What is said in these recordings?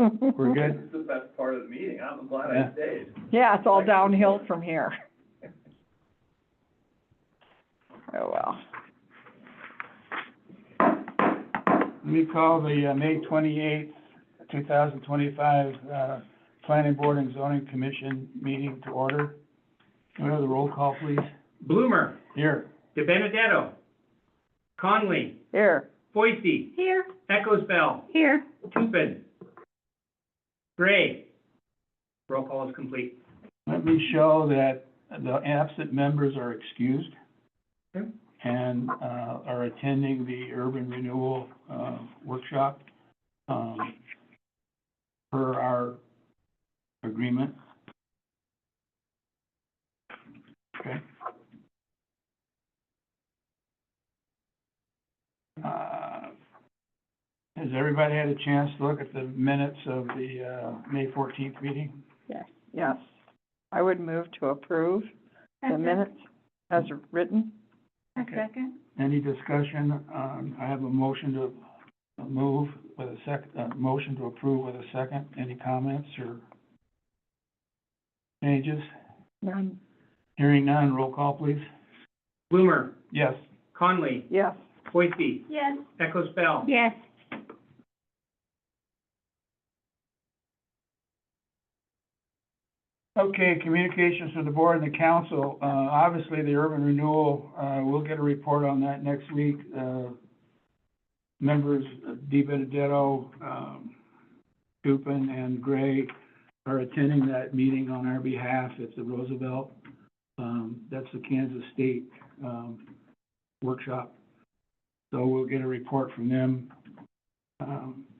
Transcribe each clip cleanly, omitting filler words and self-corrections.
We're good? This is the best part of the meeting. I'm glad Yeah. I stayed. Yeah, it's all downhill from here. Oh, well. Let me call the, May 28th, 2025, Planning Board and Zoning Commission meeting to order. Can we have the roll call, please? Bloomer, Here. De Benedetto, Conley, Here. Boise, Here. Echoes Bell, Here. Tupin, Gray. Roll call is complete. Let me show that the absent members are excused Okay. and are attending the urban renewal workshop per our agreement. Okay. Has everybody had a chance to look at the minutes of the May 14th meeting? Yes. Yes. I would move to approve the minutes as written. Okay. Any discussion? I have a motion to move with a motion to approve with a second. Any comments or changes? None. Hearing none, roll call, please. Bloomer, Yes. Conley, Yes. Boise, Yes. Echoes Bell. Yes. Okay, communications from the board and the council. Obviously, the urban renewal, we'll get a report on that next week. Members De Benedetto, Tupin, and Gray are attending that meeting on our behalf. It's at Roosevelt. That's the Kansas State, workshop. So we'll get a report from them.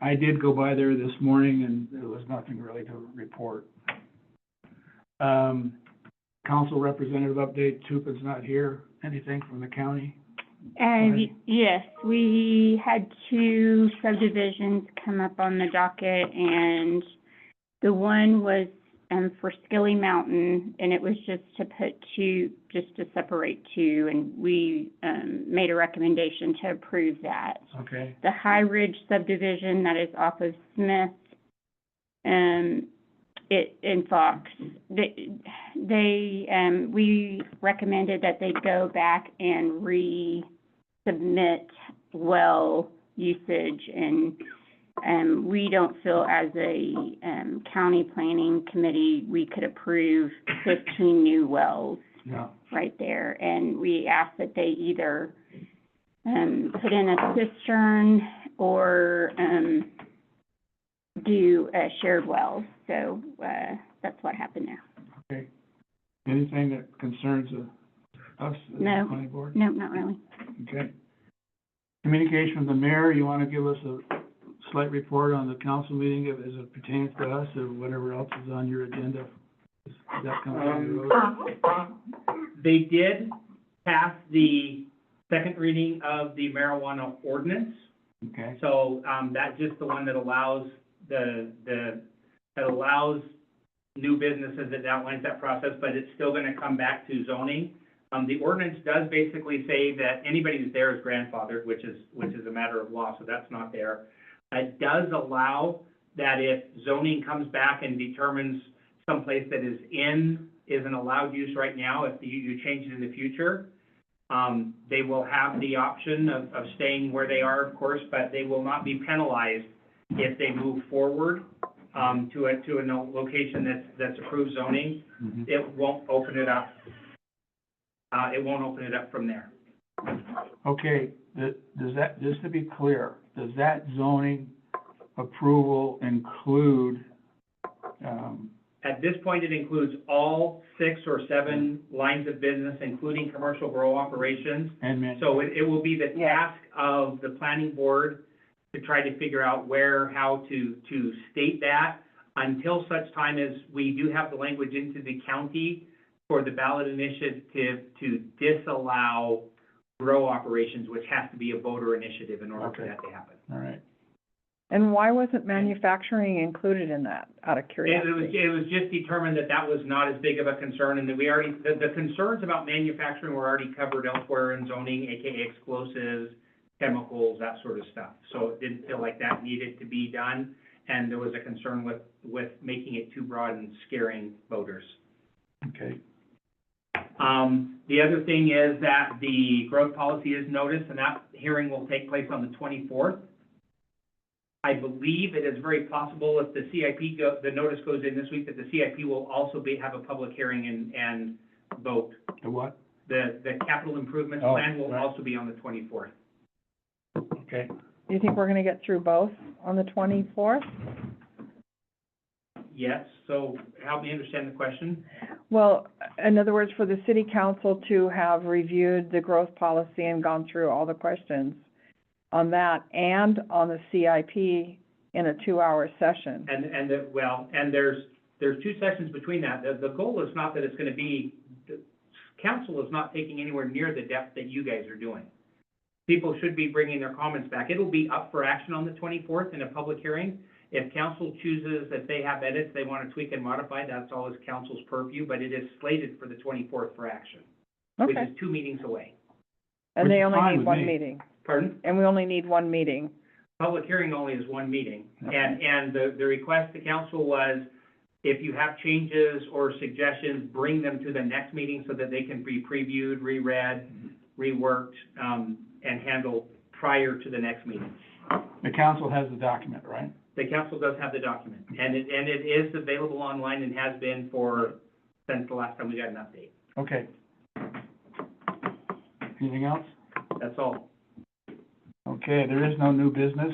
I did go by there this morning and there was nothing really to report. Council representative update, Tupin's not here. Anything from the county? Yes, we had 2 subdivisions come up on the docket, and the one was, for Skilly Mountain, and it was just to separate 2, and we, made a recommendation to approve that. Okay, The High Ridge subdivision that is off of Smith, in Fox, we recommended that they go back and resubmit well usage, and we don't feel as a, county planning committee, we could approve 15 new wells yeah, right there, and we asked that they either, put in a cistern or, do shared wells. So that's what happened there. okay. Anything that concerns us, the No. planning board? No, not really. Okay. Communication from the mayor, you want to give us a slight report on the council meeting as it pertains to us or whatever else is on your agenda? Is that coming down the road? They did pass the second reading of the marijuana ordinance. Okay, So, that's just the one that allows that allows new businesses, it outlines that process, but it's still gonna come back to zoning. The ordinance does basically say that anybody who's there is grandfathered, which is a matter of law, so that's not there. It does allow that if zoning comes back and determines someplace that is an allowed use right now, if you change it in the future, they will have the option of staying where they are, of course, but they will not be penalized if they move forward to a location that's approved zoning. mhm. It won't open it up. It won't open it up from there. Okay, does that, just to be clear, does that zoning approval include, At this point, it includes all 6 or 7 lines of business, including commercial grow operations. and So it will be the Yeah. task of the planning board to try to figure out how to state that until such time as we do have the language into the county for the ballot initiative to disallow grow operations, which has to be a voter initiative in order for Okay. that to happen. all right, And why wasn't manufacturing included in that, out of curiosity? It was just determined that was not as big of a concern, and that we already, the concerns about manufacturing were already covered elsewhere in zoning, AKA explosives, chemicals, that sort of stuff. So it didn't feel like that needed to be done. and there was a concern with making it too broad and scaring voters. Okay, The other thing is that the growth policy is noticed, and that hearing will take place on the 24th. I believe it is very possible if the CIP, the notice goes in this week, that the CIP will also have a public hearing and vote. the what? The capital improvement Oh, plan will right. also be on the 24th. Okay, Do you think we're gonna get through both on the 24th? Yes, so help me understand the question. Well, in other words, for the city council to have reviewed the growth policy and gone through all the questions on that and on the CIP in a 2-hour session. And there's two sessions between that. The goal is not that it's gonna be, the council is not taking anywhere near the depth that you guys are doing. People should be bringing their comments back. It'll be up for action on the 24th in a public hearing. If council chooses, if they have edits they want to tweak and modify, that's always council's purview, but it is slated for the 24th for action, which Okay, is 2 meetings away. and which they is only fine need with one me. meeting, Pardon? and we only need one meeting. Public hearing only is 1 meeting. Okay. And the request to council was, if you have changes or suggestions, bring them to the next meeting so that they can be previewed, reread, reworked, and handled prior to the next meeting. the council has the document, right? The council does have the document, and it is available online and has been since the last time we got an update. Okay. Anything else? That's all. Okay, there is no new business.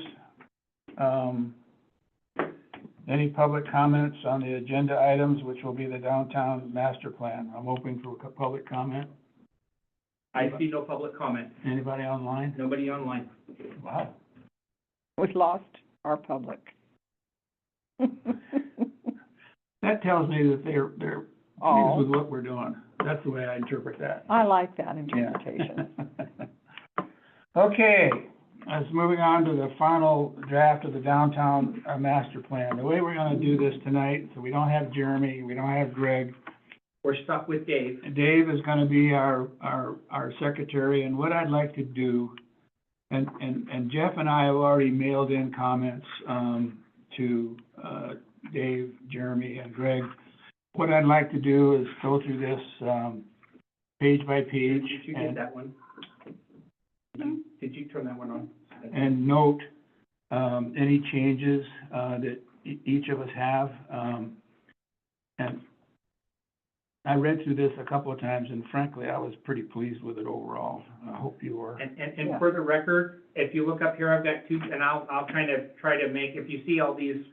Any public comments on the agenda items, which will be the downtown master plan? I'm open for public comment. I see no public comment. Anybody online? Nobody online. Wow. We've lost our public. That tells me that they're pleased Oh, with what we're doing. That's the way I interpret that. I like that Yeah. interpretation. Okay, let's moving on to the final draft of the downtown master plan. The way we're gonna do this tonight, so we don't have Jeremy, we don't have Greg. We're stuck with Dave. Dave is gonna be our secretary, and what I'd like to do, and Jeff and I have already mailed in comments, to, Dave, Jeremy, and Greg. What I'd like to do is go through this, page by page. Did you get that one? Did you turn that one on? And note, any changes, that each of us have. And I read through this a couple of times, and frankly, I was pretty pleased with it overall. I hope you were. And Yeah. for the record, if you look up here, I've got 2, and I'll kind of try to make, if you see all these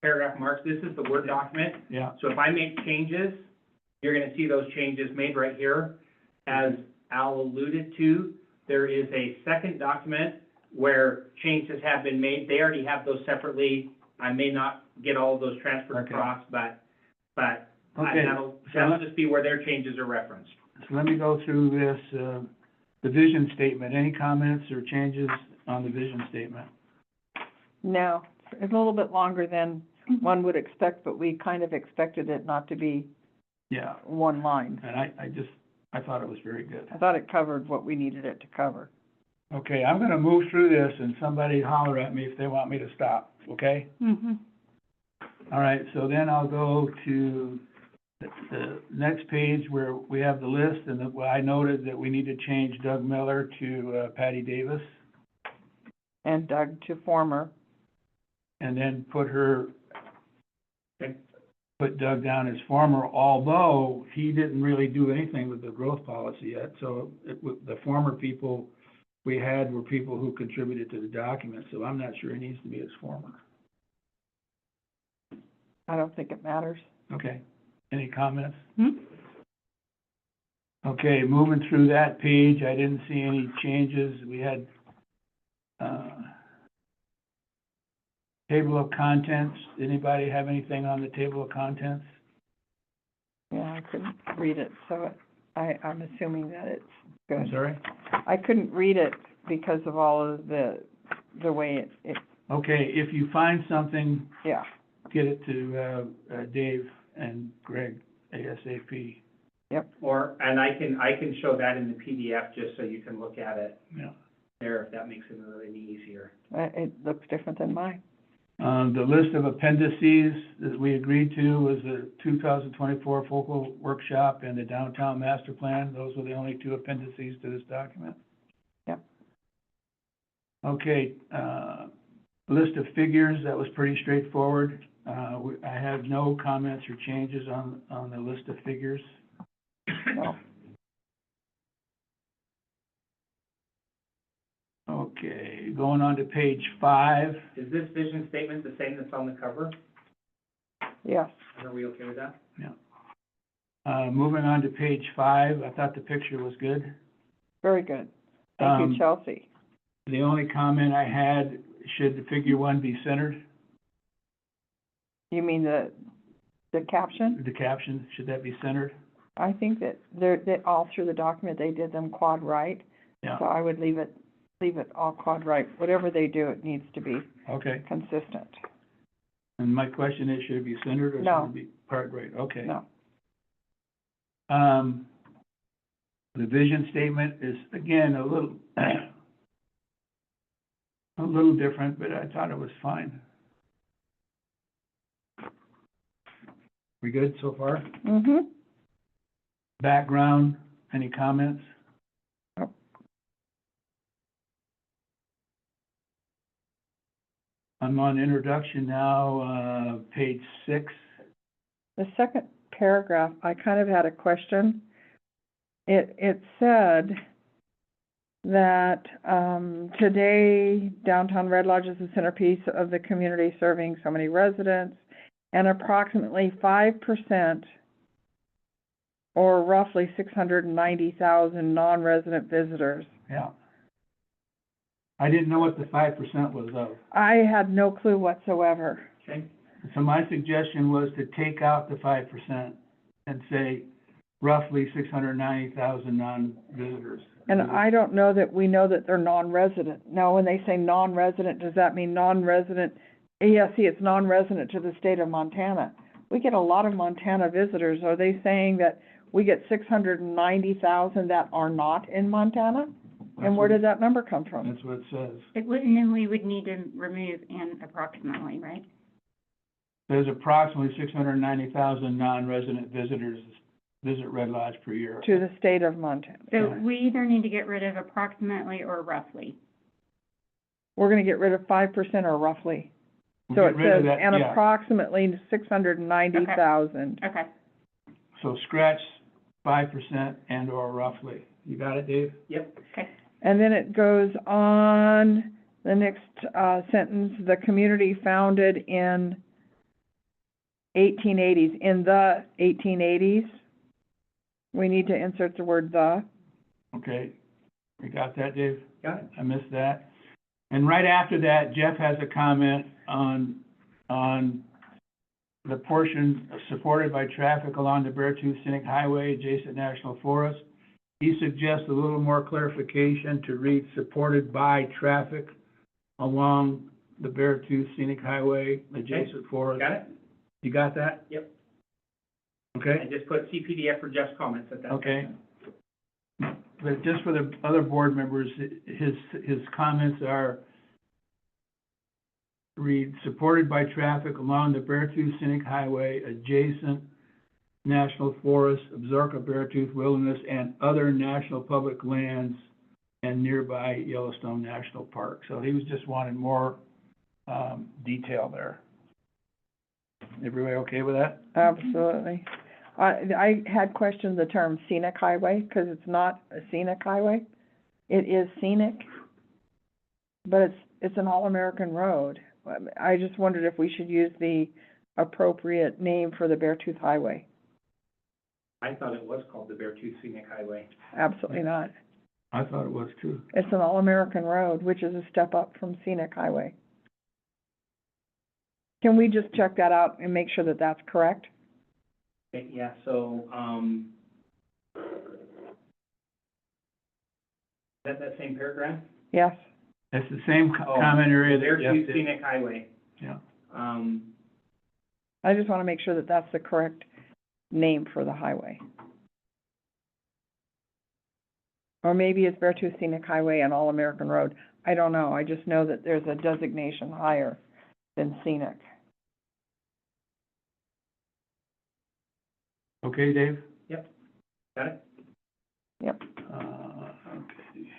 paragraph marks, this is the Word document. Yeah, So if I make changes, you're gonna see those changes made right here. As Al alluded to, there is a second document where changes have been made. They already have those separately. I may not get all of those transferred Okay. across, but okay. that'll let- just be where their changes are referenced. So let me go through this, the vision statement. Any comments or changes on the vision statement? No, it's a little bit longer than one would expect, but we kind of expected it not to be Yeah, one line. and I thought it was very good. I thought it covered what we needed it to cover. Okay, I'm gonna move through this, and somebody holler at me if they want me to stop, okay? Mm-hmm. All right, so then I'll go to the next page where we have the list, and I noted that we need to change Doug Miller to Patty Davis, And Doug to former. and then put Okay. Doug down as former, although he didn't really do anything with the growth policy yet, so the former people we had were people who contributed to the document, so I'm not sure he needs to be as former. I don't think it matters. Okay, any comments? Hmm? Okay, moving through that page, I didn't see any changes. We had, table of contents. Anybody have anything on the table of contents? Yeah, I couldn't read it, so I'm assuming that it's I'm good. sorry? I couldn't read it because of all of the way it, Okay, if you find something, yeah. get it to, Dave and Greg ASAP. And I can show that in the PDF, just so you can look at it Yeah. there, if that makes it any easier. It looks different than mine. The list of appendices that we agreed to was the 2024 focal workshop and the downtown master plan. Those were the only two appendices to this document. Yep. Okay, list of figures, that was pretty straightforward. I have no comments or changes on the list of figures. No. Okay, going on to page 5. Is this vision statement the same that's on the cover? Yes. Are we okay with that? Moving on to page 5, I thought the picture was good. Very good. Thank you, Chelsea. The only comment I had, should the figure 1 be centered? You mean the caption? The caption, should that be centered? I think that that all through the document, they did them quad right. Yeah, So I would leave it all quad right. Whatever they do, it needs to be okay. consistent. And my question is, should it be centered or No. should it be part right? Okay. No. The vision statement is, again, a little, a little different, but I thought it was fine. We good so far? Mm-hmm. Background, any comments? Nope. I'm on introduction now, page 6. The second paragraph, I kind of had a question. It said that, today downtown Red Lodge is the centerpiece of the community, serving so many residents, and approximately 5%, or roughly 690,000 non-resident visitors. Yeah. I didn't know what the 5% was of. I had no clue whatsoever. Okay. So my suggestion was to take out the 5% and say roughly 690,000 non-visitors. And I don't know that we know that they're non-resident. Now, when they say non-resident, does that mean non-resident? Yes, see, it's non-resident to the state of Montana. We get a lot of Montana visitors. Are they saying that we get 690,000 that are not in Montana? And where did that number come from? That's what it says. It would, and then we would need to remove "and" approximately, right? There's approximately 690,000 non-resident visitors visit Red Lodge per year. To the state of Montana. So we either need to get rid of approximately or roughly. We're gonna get rid of 5% or roughly. We'll So get it rid of says, that, and yeah. approximately 690,000. Okay. So scratch 5% and or roughly. You got it, Dave? Yep. Okay. And then it goes on, the next, sentence, the community founded in 1880s, in the 1880s. We need to insert the word "the." Okay. You got that, Dave? Got it. I missed that. And right after that, Jeff has a comment on the portion supported by traffic along the Beartooth Scenic Highway adjacent National Forest. He suggests a little more clarification to read supported by traffic along the Beartooth Scenic Highway adjacent forest. Got it? You got that? Yep. Okay? I just put CPDF for Jeff's comments at that. Okay. But just for the other board members, his comments are, read, supported by traffic along the Beartooth Scenic Highway, adjacent National Forest, Absaroka Beartooth Wilderness, and other national public lands, and nearby Yellowstone National Park. So he was just wanting more, detail there. Everybody okay with that? Absolutely. I had questioned the term scenic highway, because it's not a scenic highway. It is scenic, but it's an all-American road. I just wondered if we should use the appropriate name for the Beartooth Highway. I thought it was called the Beartooth Scenic Highway. Absolutely not. I thought it was too. It's an all-American road, which is a step up from scenic highway. Can we just check that out and make sure that that's correct? Okay, yeah, so, is that same paragraph? Yes. It's the same Oh, comment area that Jeff Beartooth did. Scenic Highway. Yeah. I just want to make sure that that's the correct name for the highway. Or maybe it's Beartooth Scenic Highway and All-American Road. I don't know. I just know that there's a designation higher than scenic. Okay, Dave? Got it? Yep. Okay.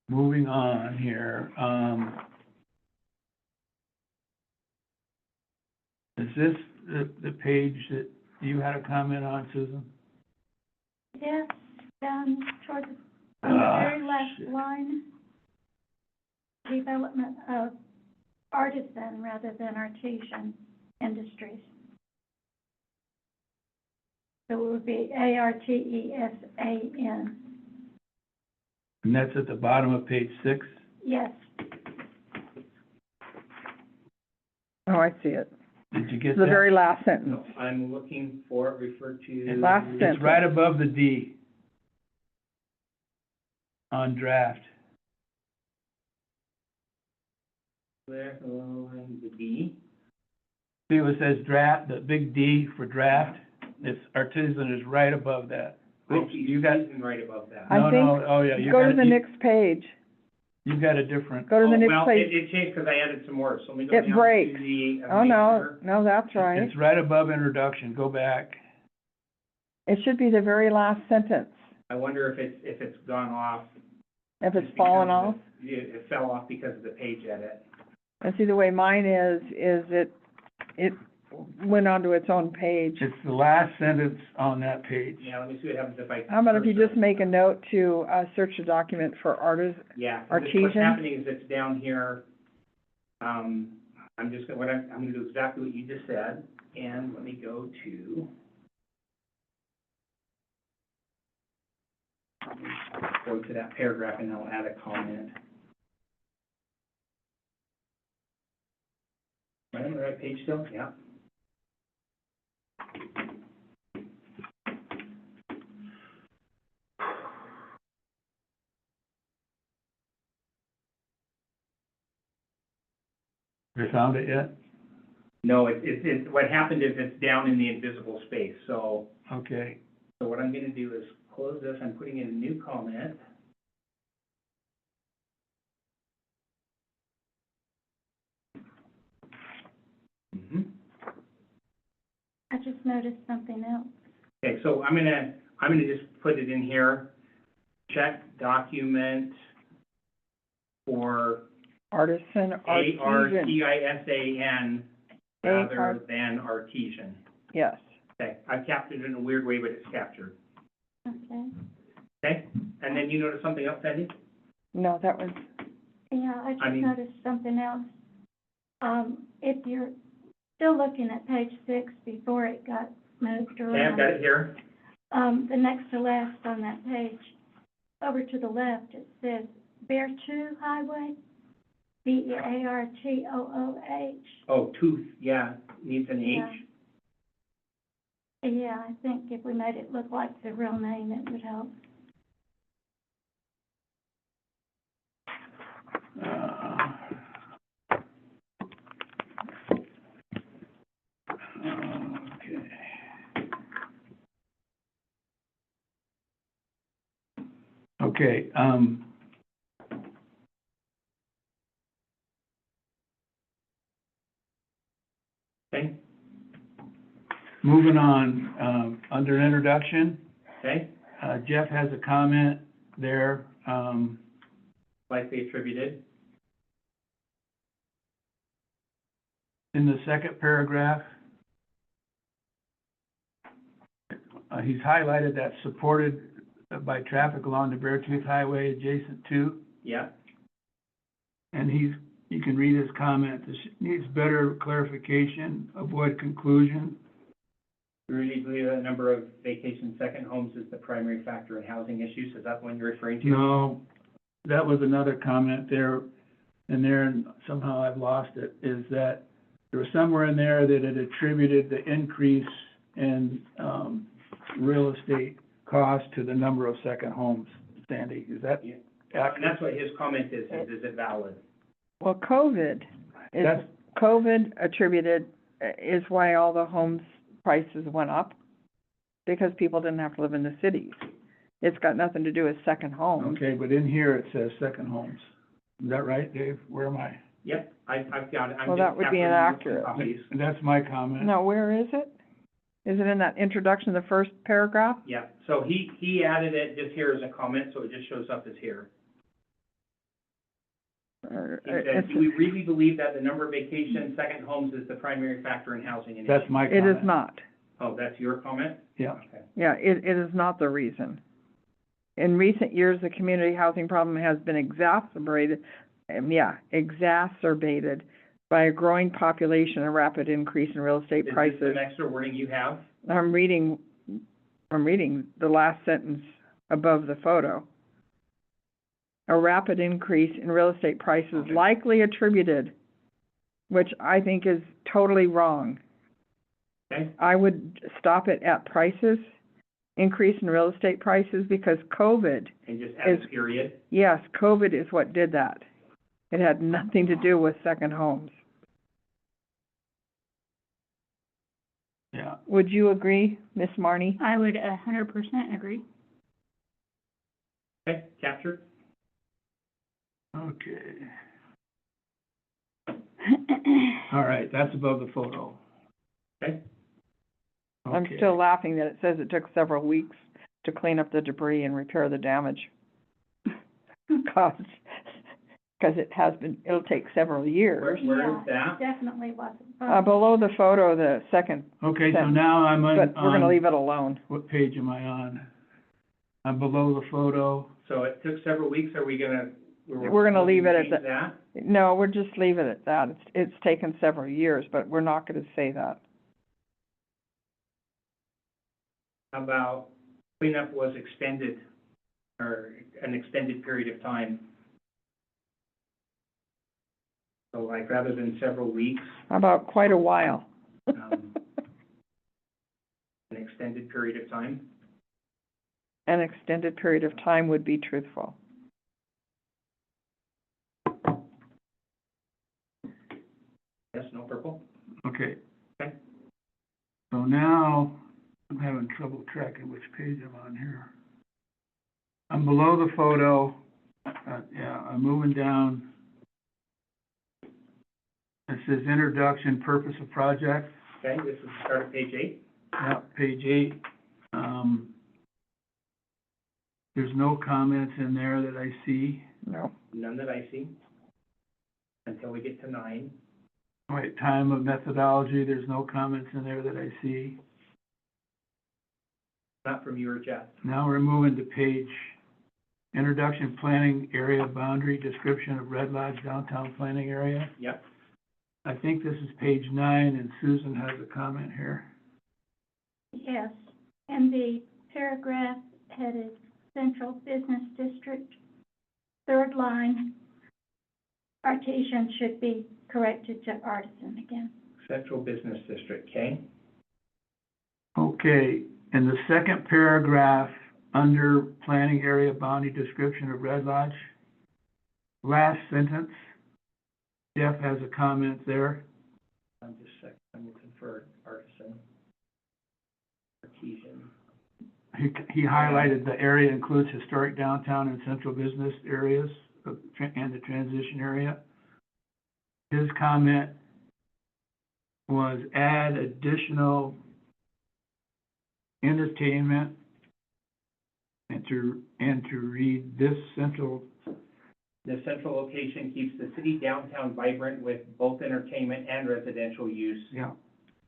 Moving on here, is this the page that you had a comment on, Susan? Yes, down toward the, Ah, on the very last shit. line, development of artisan rather than artesian industries. So it would be ARTESAN, And that's at the bottom of page 6? yes. Oh, I see it. Did you get It's the that? very last sentence. No, I'm looking for it, referred to. Last It's sentence. right above the D on draft. There, and the D. See what it says draft, the big D for draft? It's artisan is right above that. Oops, you got, Right above that. I no, think- no, oh yeah, you Go got, to the next page. you got a different, Go to the Oh, next well, page. it changed because I added some more, so let me go It down to breaks. the. Oh, no, make no, that's right. it's right above introduction, go back. It should be the very last sentence, I wonder if it's gone off. if it's just fallen because off. It fell off because of the page edit. And see, the way mine is it went onto its own page. It's the last sentence on that page. Yeah, let me see what happens if I. How about if you cursor just it. make a note to, search a document for artists, Yeah, 'cause what's artesian? happening is it's down here, I'm gonna do exactly what you just said, and let me go to. Go to that paragraph and I'll add a comment. Am I on the right page still? Yeah. Have you found it yet? No, it's, what happened is it's down in the invisible space, so. Okay, So what I'm gonna do is close this, I'm putting in a new comment. I just noticed something else. Okay, so I'm gonna just put it in here, check document for artisan, artesian. ARTISAN rather A-R- than artesian. Yes. Okay, I've captured it in a weird way, but it's captured, Okay. okay? And then you notice something else, Sandy? No, that was, Yeah, I I just mean- noticed something else. If you're still looking at page 6 before it got moved Okay, I've got around, it here. the next to last on that page, over to the left, it says Beartooh Highway, BEARTOOH. Oh, tooth, yeah, needs an Yeah. H. Yeah, I think if we made it look like the real name, it would help. okay. Okay, Okay, moving on, under introduction, okay, Jeff has a comment there, likely attributed. in the second paragraph. He's highlighted that supported by traffic along the Beartooth Highway adjacent to, Yeah, and you can read his comment, this needs better clarification, avoid conclusion. we really believe that the number of vacation second homes is the primary factor in housing issues, is that the one you're referring to? No, that was another comment there, and there, and somehow I've lost it, is that there was somewhere in there that it attributed the increase in, real estate cost to the number of second homes. Sandy, is that Yeah. And accurate? that's what his comment is it valid? well, COVID That's, attributed, is why all the homes prices went up, because people didn't have to live in the cities. It's got nothing to do with second homes. okay, but in here it says second homes. Is that right, Dave? Where am I? Yep, I've got it. I'm Well, just that would be capturing inaccurate. copies. And that's my comment. No, where is it? Is it in that introduction, the first paragraph? Yeah, so he added it just here as a comment, so it just shows up as here. Or, He said, it's, do we really believe that the number of vacation second homes is the primary factor in housing in That's my it comment. is not. Oh, that's your comment? Yeah. Okay. Yeah, it is not the reason. In recent years, the community housing problem has been exacerbated by a growing population and rapid increase in real estate Is this prices. some extra wording you have? I'm reading the last sentence above the photo. A rapid increase in real estate prices Okay. likely attributed, which I think is totally wrong. Okay, I would stop it at prices, increase in real estate prices, because COVID, and just add Is- a period. yes, COVID is what did that. It had nothing to do with second homes. Yeah. Would you agree, Miss Marnie? I would 100% agree. Okay, captured? Okay. All right, that's above the photo. Okay, I'm Okay. still laughing that it says it took several weeks to clean up the debris and repair the damage. Cause it'll take several years. where is that? Definitely wasn't. Below the photo, the second, Okay, so now I'm on, but we're gonna leave it alone. what page am I on? I'm below the photo. So it took several weeks, are we gonna? We're gonna leave it at change that? No, we're just leave it at that. It's taken several years, but we're not gonna say that. How about cleanup was extended, or an extended period of time? So like, rather than several weeks, How about quite a while? an extended period of time? An extended period of time would be truthful. Yes, no purple? Okay. Okay. So now, I'm having trouble tracking which page I'm on here. I'm below the photo, I'm moving down. It says introduction, purpose of project, Okay, this is the start of page 8. yeah, page 8. There's no comments in there that I see. No. None that I see, until we get to 9. Wait, time of methodology, there's no comments in there that I see. Not from you or Jeff. Now we're moving to page, introduction, planning area boundary, description of Red Lodge downtown planning area. Yep, I think this is page 9, and Susan has a comment here. Yes, and the paragraph headed Central Business District, third line, Artesian should be corrected to Artisan again. Central Business District, okay? Okay, in the second paragraph, under planning area boundary description of Red Lodge, last sentence, Jeff has a comment there. I'm just a second, I'm looking for Artisan. Artesian. He highlighted the area includes historic downtown and central business areas and the transition area. His comment was add additional entertainment and to read this central, The central location keeps the city downtown vibrant with both entertainment and residential use yeah,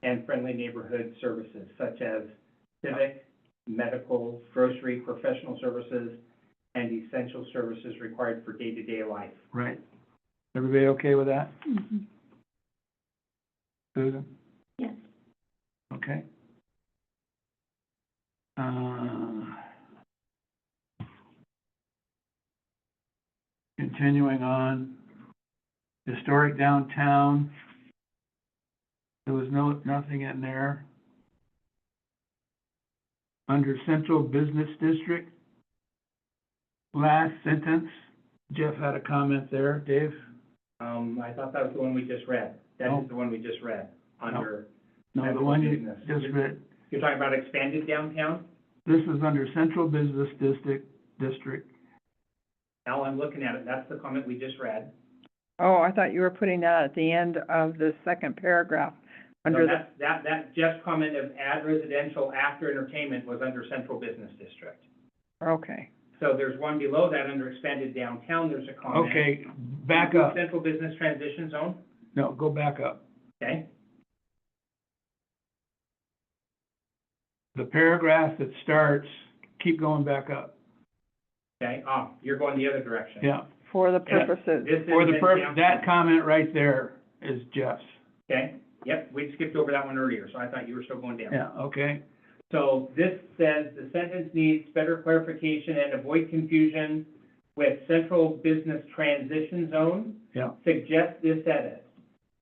and friendly neighborhood services such as civic, medical, grocery, professional services, and essential services required for day-to-day life. right. Everybody okay with that, Mhm. Susan? Yes. Okay. Continuing on, historic downtown, there was nothing in there. Under central business district, last sentence, Jeff had a comment there, Dave? I thought that was the one we just read. That No. is the one we just read, under, No, the one you just read. you're talking about expanded downtown? This is under central business district. Now I'm looking at it, that's the comment we just read. Oh, I thought you were putting that at the end of the second paragraph, So under the, that Jeff's comment of add residential after entertainment was under central business district. okay. So there's one below that under expanded downtown, there's a comment. Okay, back up. Central business transition zone, No, go back up. okay? The paragraph that starts, keep going back up. Okay, you're going the other direction. Yeah, For the Yeah. purposes, This is for the in that downtown. comment right there is Jeff's. Okay, yep, we skipped over that one earlier, so I thought you were still going down. Yeah, okay, So this says the sentence needs better clarification and avoid confusion with central business transition zone. yeah, Suggest this edit.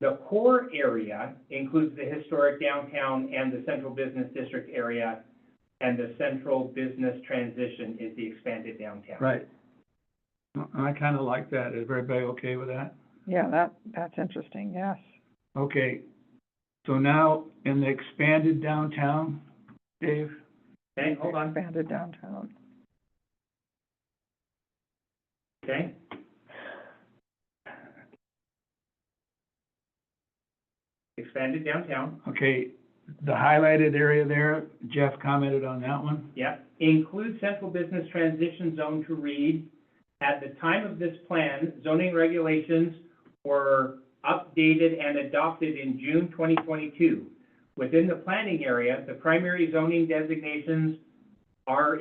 The core area includes the historic downtown and the central business district area, and the central business transition is the expanded downtown. right. I kinda like that. Is everybody okay with that? yeah, that's interesting, yes. Okay, so now in the expanded downtown, Dave? Okay, hold on, Expanded downtown. okay? Expanded downtown. Okay, the highlighted area there, Jeff commented on that one. Yep, include central business transition zone to read, at the time of this plan, zoning regulations were updated and adopted in June 2022. Within the planning area, the primary zoning designations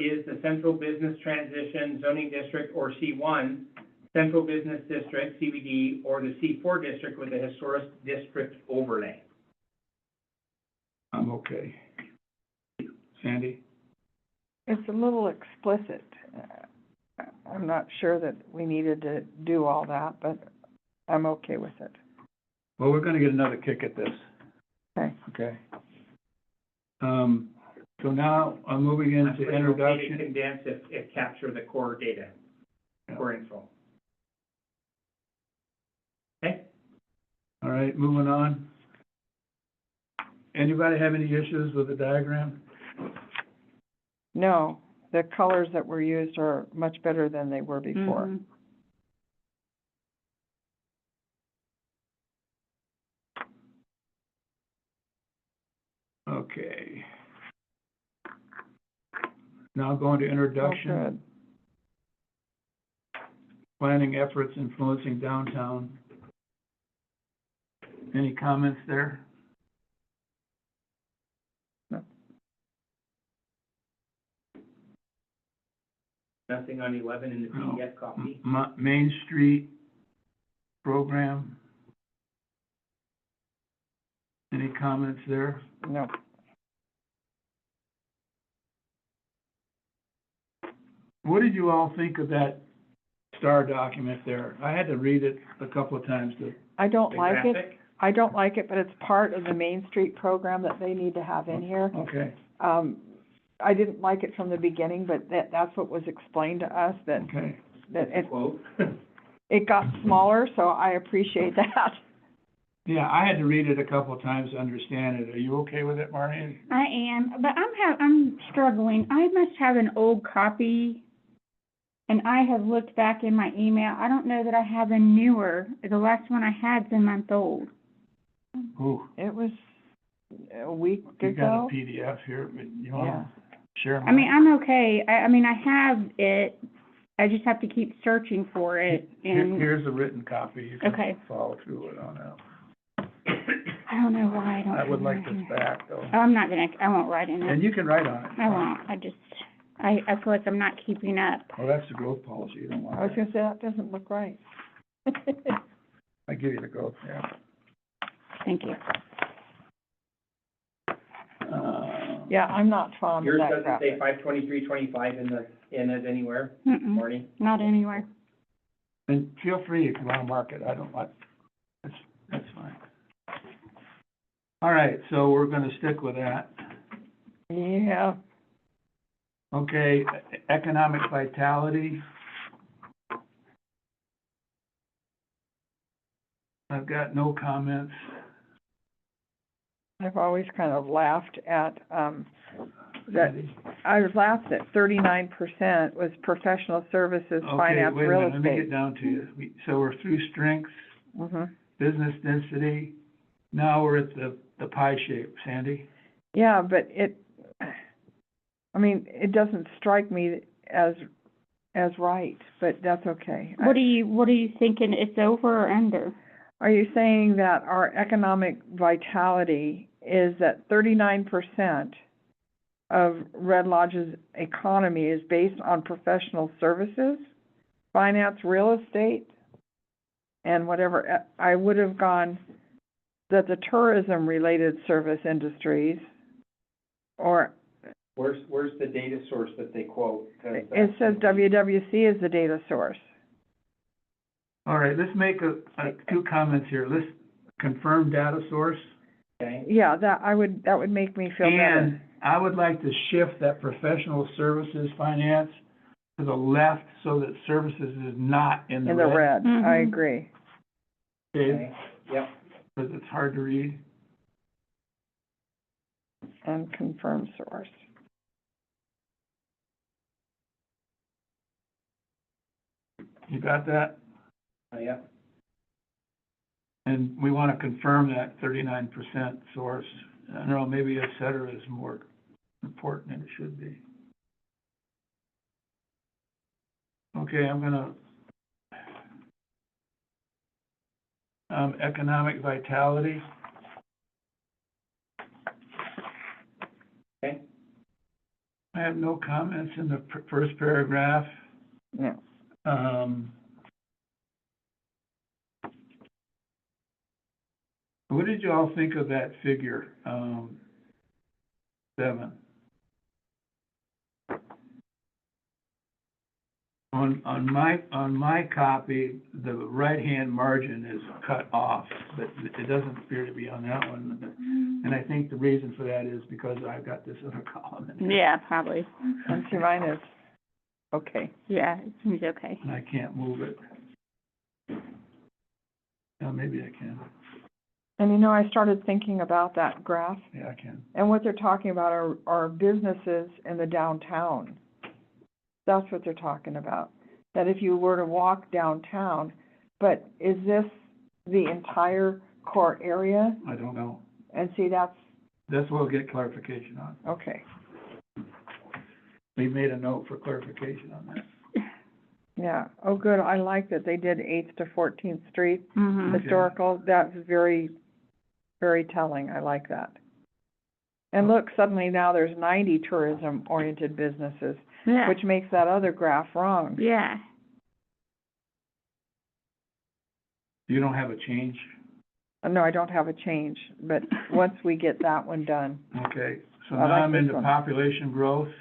is the central business transition zoning district, or C1, central business district, CBD, or the C4 district with a historic district overlay. I'm okay. Sandy? It's a little explicit. I'm not sure that we needed to do all that, but I'm okay with it. Well, we're gonna get another kick at this. Okay. Okay. So now I'm moving I'm into pretty okay to introduction. condense if capture the core data, core info. Okay? All right, moving on. Anybody have any issues with the diagram? No, the colors that were used are much better than they were before. Mhm. Okay. Now going to Oh, introduction. good. Planning efforts influencing downtown. Any comments there? Nothing on 11 in the No. PDF copy. Main Street program. Any comments there? No, What did you all think of that STAR document there? I had to read it a couple of times to, I don't The like it. graphic? I don't like it, but it's part of the Main Street program that they need to have in here. okay, I didn't like it from the beginning, but that's what was explained to us, that, okay. that Quote. it got smaller, so I appreciate that. Yeah, I had to read it a couple of times to understand it. Are you okay with it, Marnie? I am, but I'm struggling. I must have an old copy, and I have looked back in my email. I don't know that I have a newer. The last one I had's a month old. Ooh, It was a week you got ago. a PDF here, but you Yeah. wanna share mine? I mean, I'm okay. I mean, I have it. I just have to keep searching for it, and Here's a written copy. You can Okay. follow through it on that. I don't know why I don't I have would it like right this here. back, though. Oh, I'm not gonna, I won't write in it. And you can write on it. I won't. I feel like I'm not keeping up. Oh, that's the growth policy. You don't want I was that. gonna say, that doesn't look right. I give you the growth, yeah. Thank you. Yeah, I'm not fond of Yours that doesn't say graphic. 52325 in it anywhere, Mm-mm, Marty? not anywhere. And feel free if you wanna mark it. I don't like, that's fine. All right, so we're gonna stick with that. Yeah, Okay, economic vitality. I've got no comments. I've always kind of laughed at, that, Sandy? I laughed at 39% was professional services, finance, Okay, wait a real minute, let me estate. get down to you. So we're through strengths, business density. Now we're at the pie shape, Sandy. Yeah, but I mean, it doesn't strike me as right, but that's okay. What are you thinking, it's over or under? Are you saying that our economic vitality is that 39% of Red Lodge's economy is based on professional services, finance, real estate, and whatever? I would have gone that the tourism-related service industries, or Where's the data source that they quote? 'Cause it says WWC is the data source. All right, let's make two comments here. Let's confirm data source. Okay, Yeah, that would make me feel better. And I would like to shift that professional services finance to the left so that services is not in the In the red, I Mhm. agree. Okay, yep. because it's hard to read. And confirm source. You got that? Yep. And we want to confirm that 39% source. I don't know, maybe et cetera is more important than it should be. Okay, I'm gonna, economic vitality. Okay. I have no comments in the first paragraph. No. What did you all think of that figure, 7? On my copy, the right-hand margin is cut off, but it doesn't appear to be on that one. And I think the reason for that is because I've got this other column in there, Yeah, probably. And see, mine is, okay. Yeah, it seems okay. and I can't move it. Well, maybe I can. And you know, I started thinking about that graph, Yeah, I can. and what they're talking about are businesses in the downtown. That's what they're talking about, that if you were to walk downtown, but is this the entire core area? I don't know. And see, that's, That's what we'll get clarification on. okay, We made a note for clarification on that. yeah. Oh, good, I like that they did 8th to 14th Street Mhm. Okay. historical. That's very, very telling, I like that. And look, suddenly now there's 90 tourism-oriented businesses, Yeah. which makes that other graph wrong. Yeah. You don't have a change? No, I don't have a change, but once we get that one done, Okay, so I now like I'm this into one. population growth.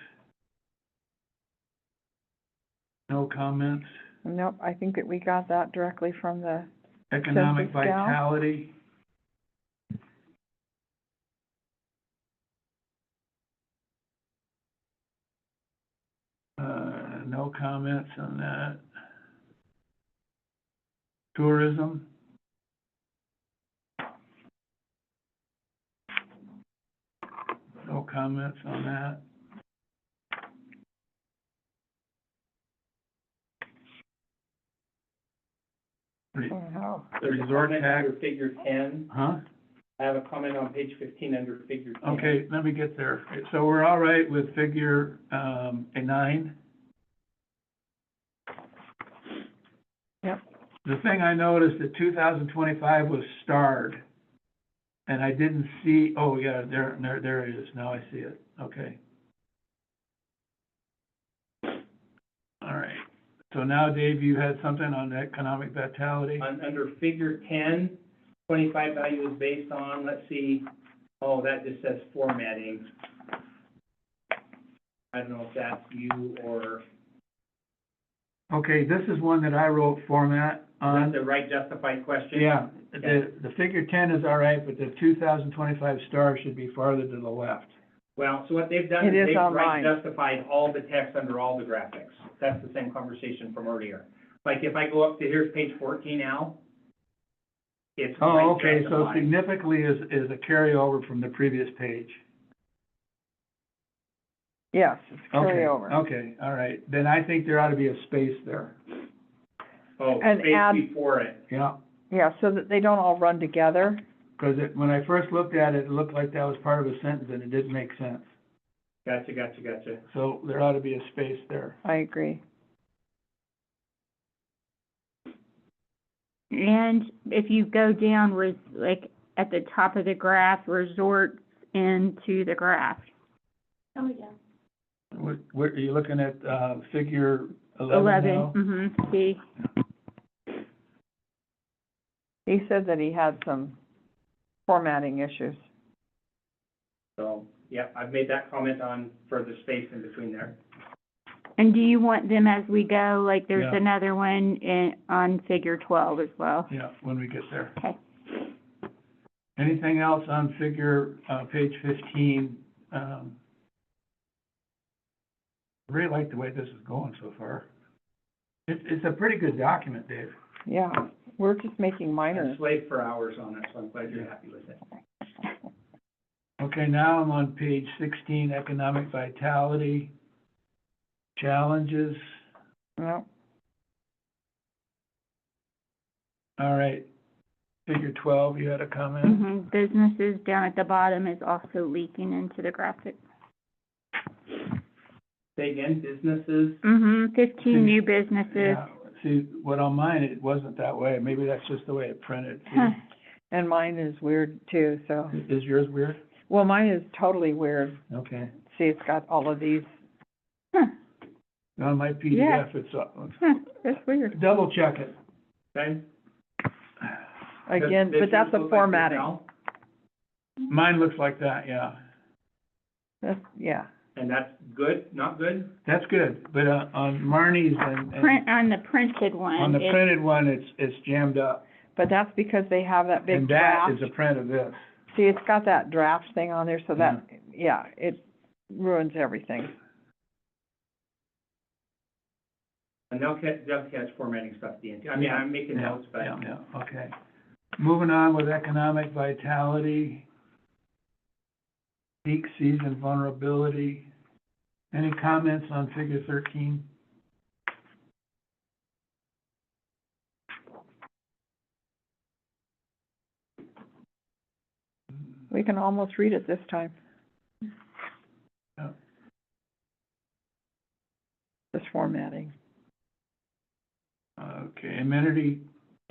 No comments. nope, I think that we got that directly from the, Economic Census gal? vitality. No comments on that. Tourism. No comments on that. oh, There's a Resort comment tax. under figure 10. Huh? I have a comment on page 15 under figure 10. Okay, let me get there. So we're all right with figure, 9? Yep. The thing I noticed that 2025 was starred, and I didn't see, oh, yeah, there it is, now I see it, okay. All right, so now, Dave, you had something on economic vitality? Under figure 10, 25 value is based on, let's see, oh, that just says formatting. I don't know if that's you or, Okay, this is one that I wrote format on. that's the right justified question? Yeah, the figure 10 is all right, but the 2025 star should be farther to the left. Well, so what they've done It is is they've on right mine. justified all the text under all the graphics. That's the same conversation from earlier. Like if I go up to, here's page 14 now, it's Oh, right okay, so justified. significantly is a carryover from the previous page. yes, it's Okay, carryover. okay, all right, then I think there ought to be a space there. Oh, and space add- before it. Yeah, Yeah, so that they don't all run together. Because when I first looked at it, it looked like that was part of a sentence and it didn't make sense. Gotcha. So there ought to be a space there. I agree. And if you go down, like, at the top of the graph, resorts into the graph. Oh, yeah. What, are you looking at, figure 11 now? See, He said that he had some formatting issues. So, yeah, I've made that comment on further space in between there. and do you want them as we go? Like, there's Yeah. another one on figure 12 as well. Yeah, when we get there. Okay. Anything else on figure, page 15? I really like the way this is going so far. It's a pretty good document, Dave. Yeah, we're just making minor. I've slaved for hours on it, so I'm glad you're happy with it. Okay, now I'm on page 16, economic vitality, challenges. No, All right, figure 12, you had a comment? Businesses down at the bottom is also leaking into the graphic. Say again, businesses, 15 new businesses. Yeah, see, what on mine, it wasn't that way. Maybe that's just the way it printed. See? Huh. and mine is weird too, so. Is yours weird? Well, mine is totally weird. Okay. See, it's got all of these. Huh, On my Yeah. PDF, it's, that's weird. double check it. okay? Again, Does but that's yours a look like this formatting. now? Mine looks like that, yeah. That's, yeah. And that's good, not good? That's good, but, on Marnie's and On the printed one. on the it's- printed one, it's jammed up. But that's because they have that big And that draft. is a print of this. See, it's got that draft thing on there, so that, yeah, it ruins everything. And they'll catch formatting stuff at the end. I mean, I'm making Yeah, notes, but. Yeah, okay. Moving on with economic vitality, peak season vulnerability. Any comments on figure 13? We can almost read it this time. Yeah. This formatting. Okay, amenity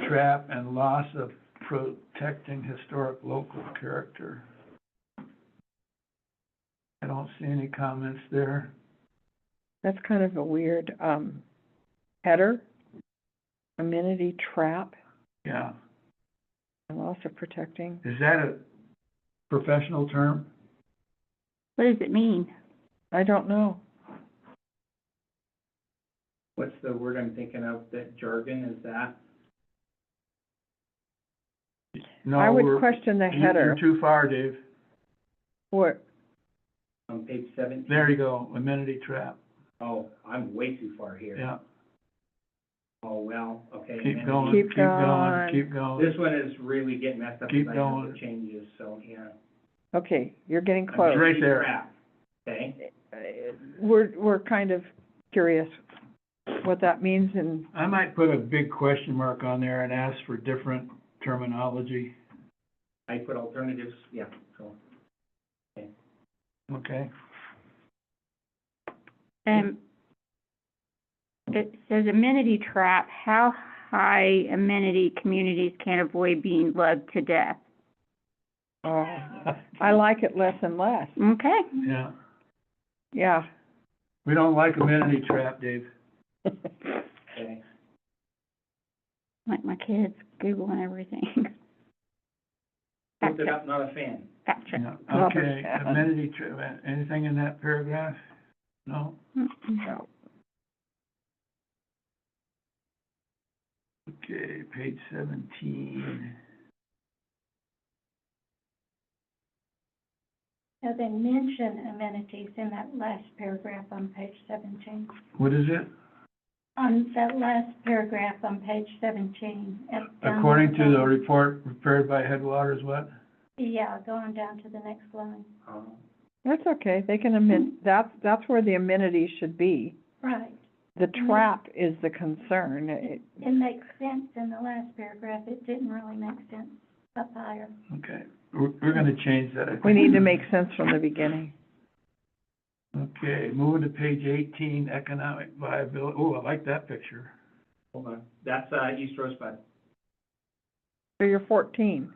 trap and loss of protecting historic local character. I don't see any comments there. That's kind of a weird, header. Amenity trap Yeah. and loss of protecting. Is that a professional term? What does it mean? I don't know. What's the word I'm thinking of, that jargon, is that? No, I would we're- question the you're header. too far, Dave. What, On page 17? There you go, amenity trap. Oh, I'm way too far here. Yeah, Oh, well, okay. keep and going, Keep keep going, going. keep going. This one is really getting messed up Keep because I have going. the changes, so, yeah. okay, you're getting It's close. right there. Crap, okay? We're kind of curious what that means, and I might put a big question mark on there and ask for different terminology, I put alternatives, yeah, so. okay? It says amenity trap, how high amenity communities can avoid being lugged to death. oh, I like it less and less. Okay. Yeah, Yeah. we don't like amenity trap, Dave. Okay. Like my kids Googling everything. Looked it up, not a fan. Gotcha. Yeah, okay, amenity trap, anything in that paragraph? No? No. Okay, page 17. Now, they mention amenities in that last paragraph on page 17. What is it? On that last paragraph on page 17. According to the report prepared by Headwaters, what? Yeah, going down to the next line. That's okay, they can that's where the amenities should be. Right. the trap is the concern. It makes sense in the last paragraph, it didn't really make sense up higher. Okay, we're gonna change that, I think. We need to make sense from the beginning. Okay, moving to page 18, economic viability. Oh, I like that picture. Hold on, that's, East Rosebud. So you're 14.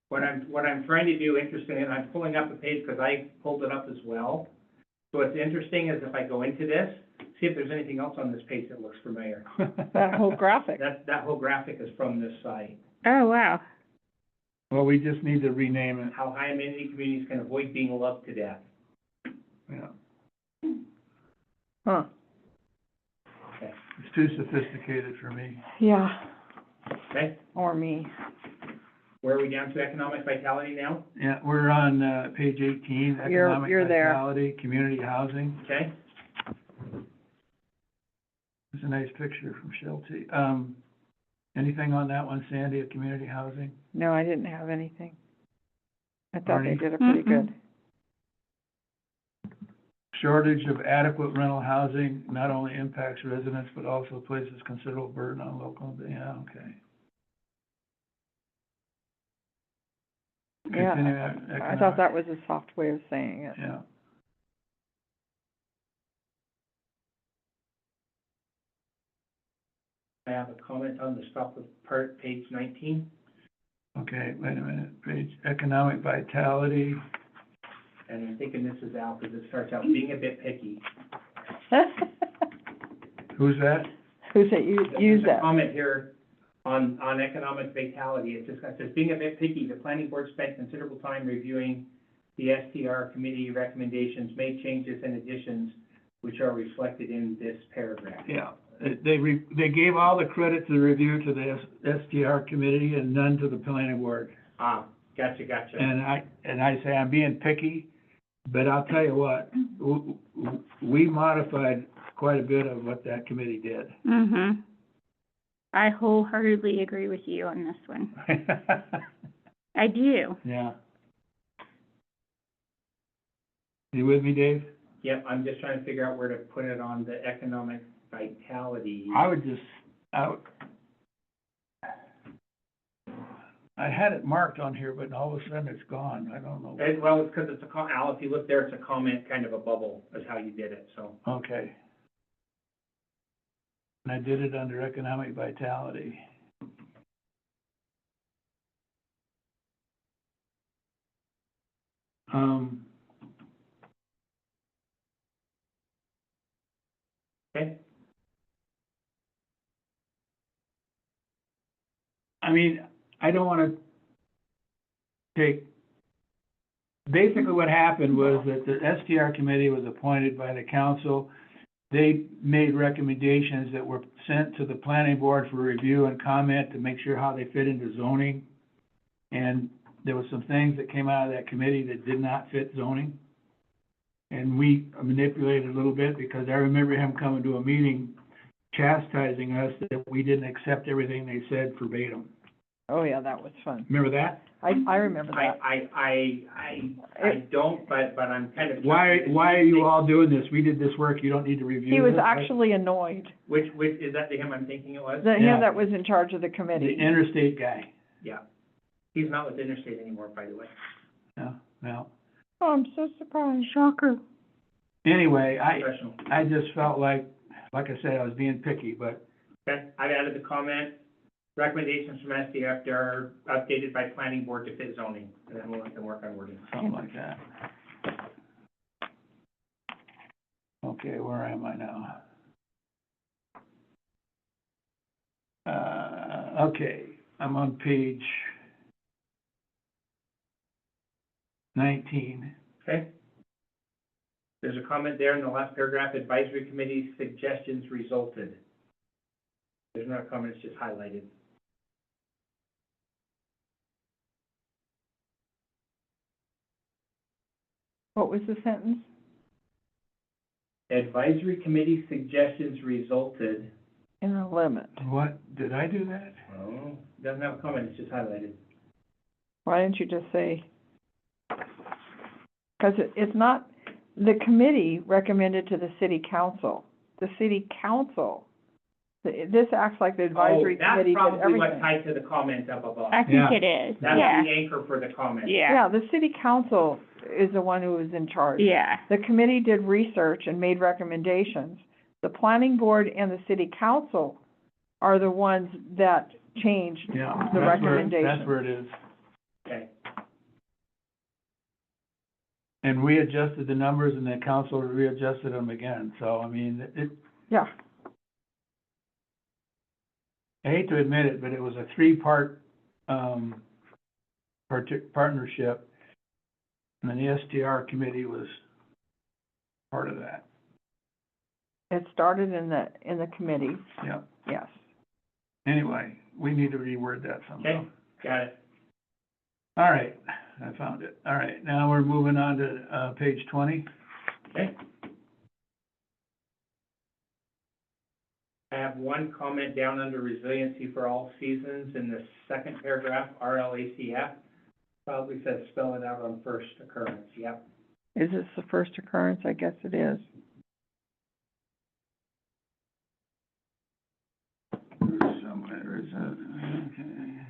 What I'm trying to do, interesting, and I'm pulling up the page because I pulled it up as well. So what's interesting is if I go into this, see if there's anything else on this page that looks familiar. That whole graphic. That whole graphic is from this site. Oh, wow. Well, we just need to rename it, How high amenity communities can avoid being loved to death. yeah. Huh. It's too sophisticated for me. Yeah, Okay, or me. where are we down to economic vitality now? Yeah, we're on, page 18, economic You're there. vitality, community housing. Okay, It's a nice picture from Shelty. Anything on that one, Sandy, of community housing? No, I didn't have anything. I thought they Arnie? did it pretty good. Shortage of adequate rental housing not only impacts residents, but also places considerable burden on local, yeah, okay. Continuing Yeah, I economic- thought that was a soft way of saying it. Yeah. I have a comment on the top of part, page 19. Okay, wait a minute, page, economic vitality, And I'm thinking this is Al, because it starts out being a bit picky. who's that? Who said you use There's a that? comment here on economic vitality. It says, being a bit picky, the planning board spent considerable time reviewing the STR committee recommendations, made changes and additions, which are reflected in this paragraph. Yeah, they gave all the credit to the review to the STR committee and none to the planning board. Ah, gotcha. And I say I'm being picky, but I'll tell you what, we modified quite a bit of what that committee did. Mm-hmm. I wholeheartedly agree with you on this one. I do. Yeah. You with me, Dave? Yep, I'm just trying to figure out where to put it on the economic vitality. I had it marked on here, but all of a sudden it's gone, I don't know. Well, it's because it's Al, if you look there, it's a comment, kind of a bubble, is how you did it, so. Okay. And I did it under economic vitality. Okay. I mean, I don't wanna basically what happened was that the STR committee was appointed by the council. They made recommendations that were sent to the planning board for review and comment to make sure how they fit into zoning. And there were some things that came out of that committee that did not fit zoning. And we manipulated a little bit because I remember him coming to a meeting chastising us that we didn't accept everything they said verbatim. Oh, yeah, that was fun. Remember that? I remember that. I don't, but I'm kind of. Why are you all doing this? We did this work, you don't need to review He was this? actually annoyed, Which, is that the him I'm thinking it was? that Yeah. him that was in charge of the The committee. interstate guy. Yeah. He's not with Interstate anymore, by the way. No. Oh, I'm so surprised. Shocker. Anyway, Professional. I just felt like I said, I was being picky, but, Okay, I've added the comment, recommendations from SDF are updated by planning board to fit zoning, and then we'll let them work on wording. something like that. Okay, where am I now? Okay, I'm on page 19. Okay? There's a comment there in the last paragraph, advisory committee suggestions resulted. There's not a comment, it's just highlighted. What was the sentence? Advisory committee suggestions resulted. In the limit. What, did I do that? Oh, doesn't have a comment, it's just highlighted. Why didn't you just say? Because it's not, the committee recommended to the city council the city council. This acts like the advisory committee did That's probably what everything. tied to the comment up above. I think Yeah. it is, That's yeah, the anchor for the comment. yeah, Yeah, the city council is the one who is in charge. yeah. The committee did research and made recommendations. The planning board and the city council are the ones that changed Yeah, the that's where, recommendation. that's where it is. Okay, And we adjusted the numbers and the council readjusted them again, so, I mean, Yeah, I hate to admit it, but it was a three-part, partnership, and then the STR committee was part of that, it started in the committee, yeah. yes. Anyway, we need to reword that somehow. okay, got it. All right, I found it. All right, now we're moving on to, page 20. Okay. I have one comment down under resiliency for all seasons in the second paragraph, RLACF. Probably says spell it out on first occurrence, yep. Is this the first occurrence? I guess it is. Somewhere is it, okay.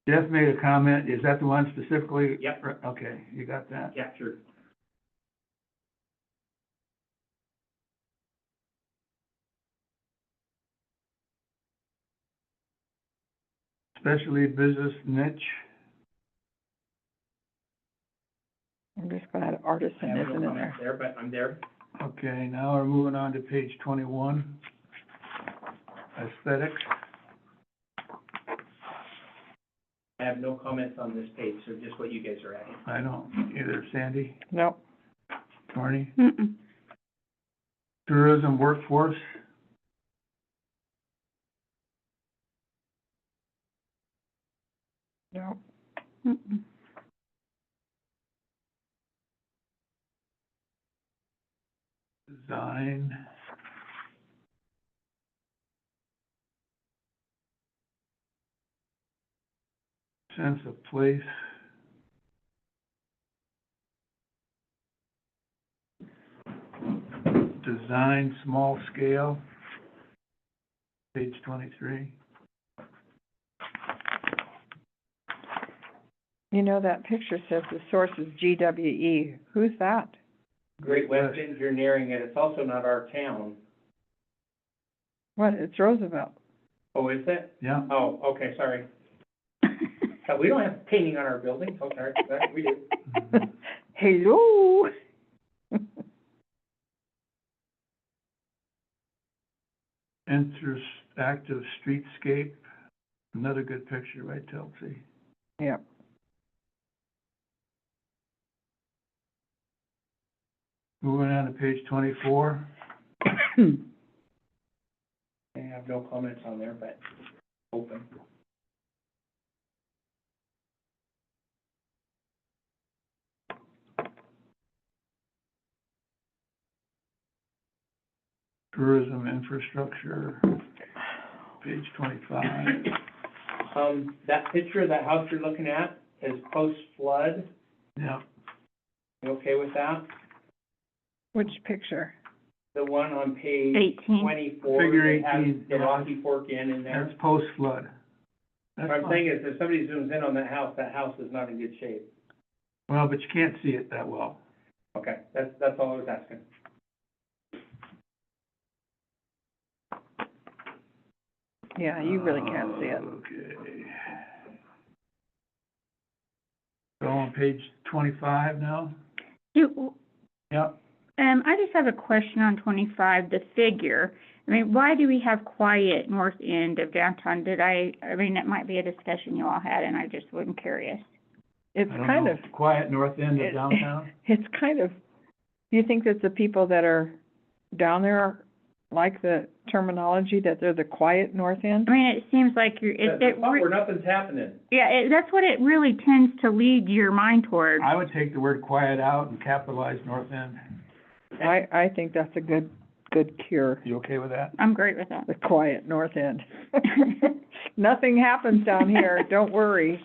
Jeff made a comment, is that the one specifically? Yep. Okay, you got that? Yeah, sure. Especially business niche, I'm just glad I artisan have no isn't in comments there. there, but I'm there. okay, now we're moving on to page 21. Aesthetics, I have no comments on this page, so just what you guys are adding. I don't, either Sandy, Nope. Barney. Mm-mm. Tourism workforce, Nope. Mm-mm. design, sense of place, design, small scale, page 23. You know, that picture says the source is GWE. Who's that? Great West Engineering, and it's also not our town. What? It's Roosevelt. Oh, is it? Yeah, Oh, okay, sorry. We don't have painting on our buildings, oh, sorry, we do. Hello. interactive streetscape, another good picture, right, Chelsea? Yep. Moving on to page 24. I have no comments on there, but open. Tourism infrastructure, page 25. That picture of that house you're looking at is post-flood. Yeah, You okay with that? Which picture? The one on page 18. 24. Figure that has 18, the yeah. Rocky Fork Inn in there. that's post-flood. That's What I'm fine. saying is, if somebody zooms in on that house is not in good shape. Well, but you can't see it that well. Okay, that's all I was asking. Yeah, you really can't see it. Okay. So on page 25 now? Yep. I just have a question on 25, the figure. I mean, why do we have quiet north end of downtown? I mean, it might be a discussion you all had, and I just wasn't curious. It's I don't kind know. of, Quiet north end of it- downtown? it's kind of, do you think that the people that are down there are, like the terminology, that they're the quiet north end? I mean, it seems like you're, The spot where nothing's happening. that's what it really tends to lead your mind toward. I would take the word quiet out and capitalize north end. I think that's a good cure, You okay with that? I'm great with that. the quiet north end. Nothing happens down here, don't worry.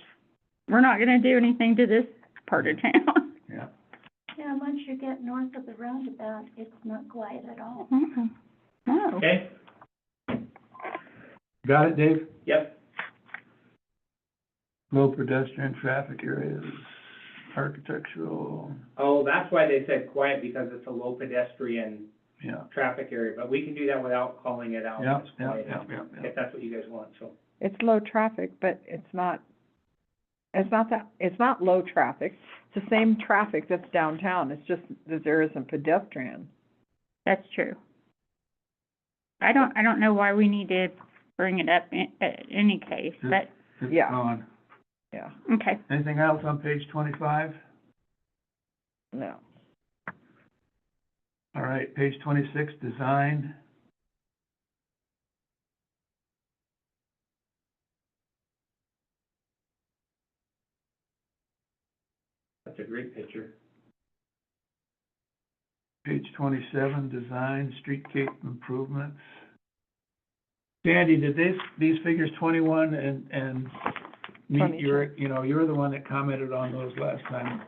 We're not gonna do anything to this part of town. Yeah. Yeah, Yeah, once you get north of the roundabout, it's not quiet at all. Mm-mm. No. Okay? Got it, Dave? Yep. Low pedestrian traffic areas, architectural, Oh, that's why they said quiet, because it's a low pedestrian yeah. traffic area, but we can do that without calling it out. Yeah, as yeah, quiet, yeah, yeah, yeah. If that's what you guys want, so. It's low traffic, but it's not low traffic. It's the same traffic that's downtown, it's just that there isn't pedestrian. That's true. I don't know why we need to bring it up in any case, but, It's Yeah. gone. Yeah, okay. Anything else on page 25? no. All right, page 26, design. That's a great picture. Page 27, design, streetscape improvements. Sandy, did these figures 21 and meet 22. your, you're the one that commented on those last time.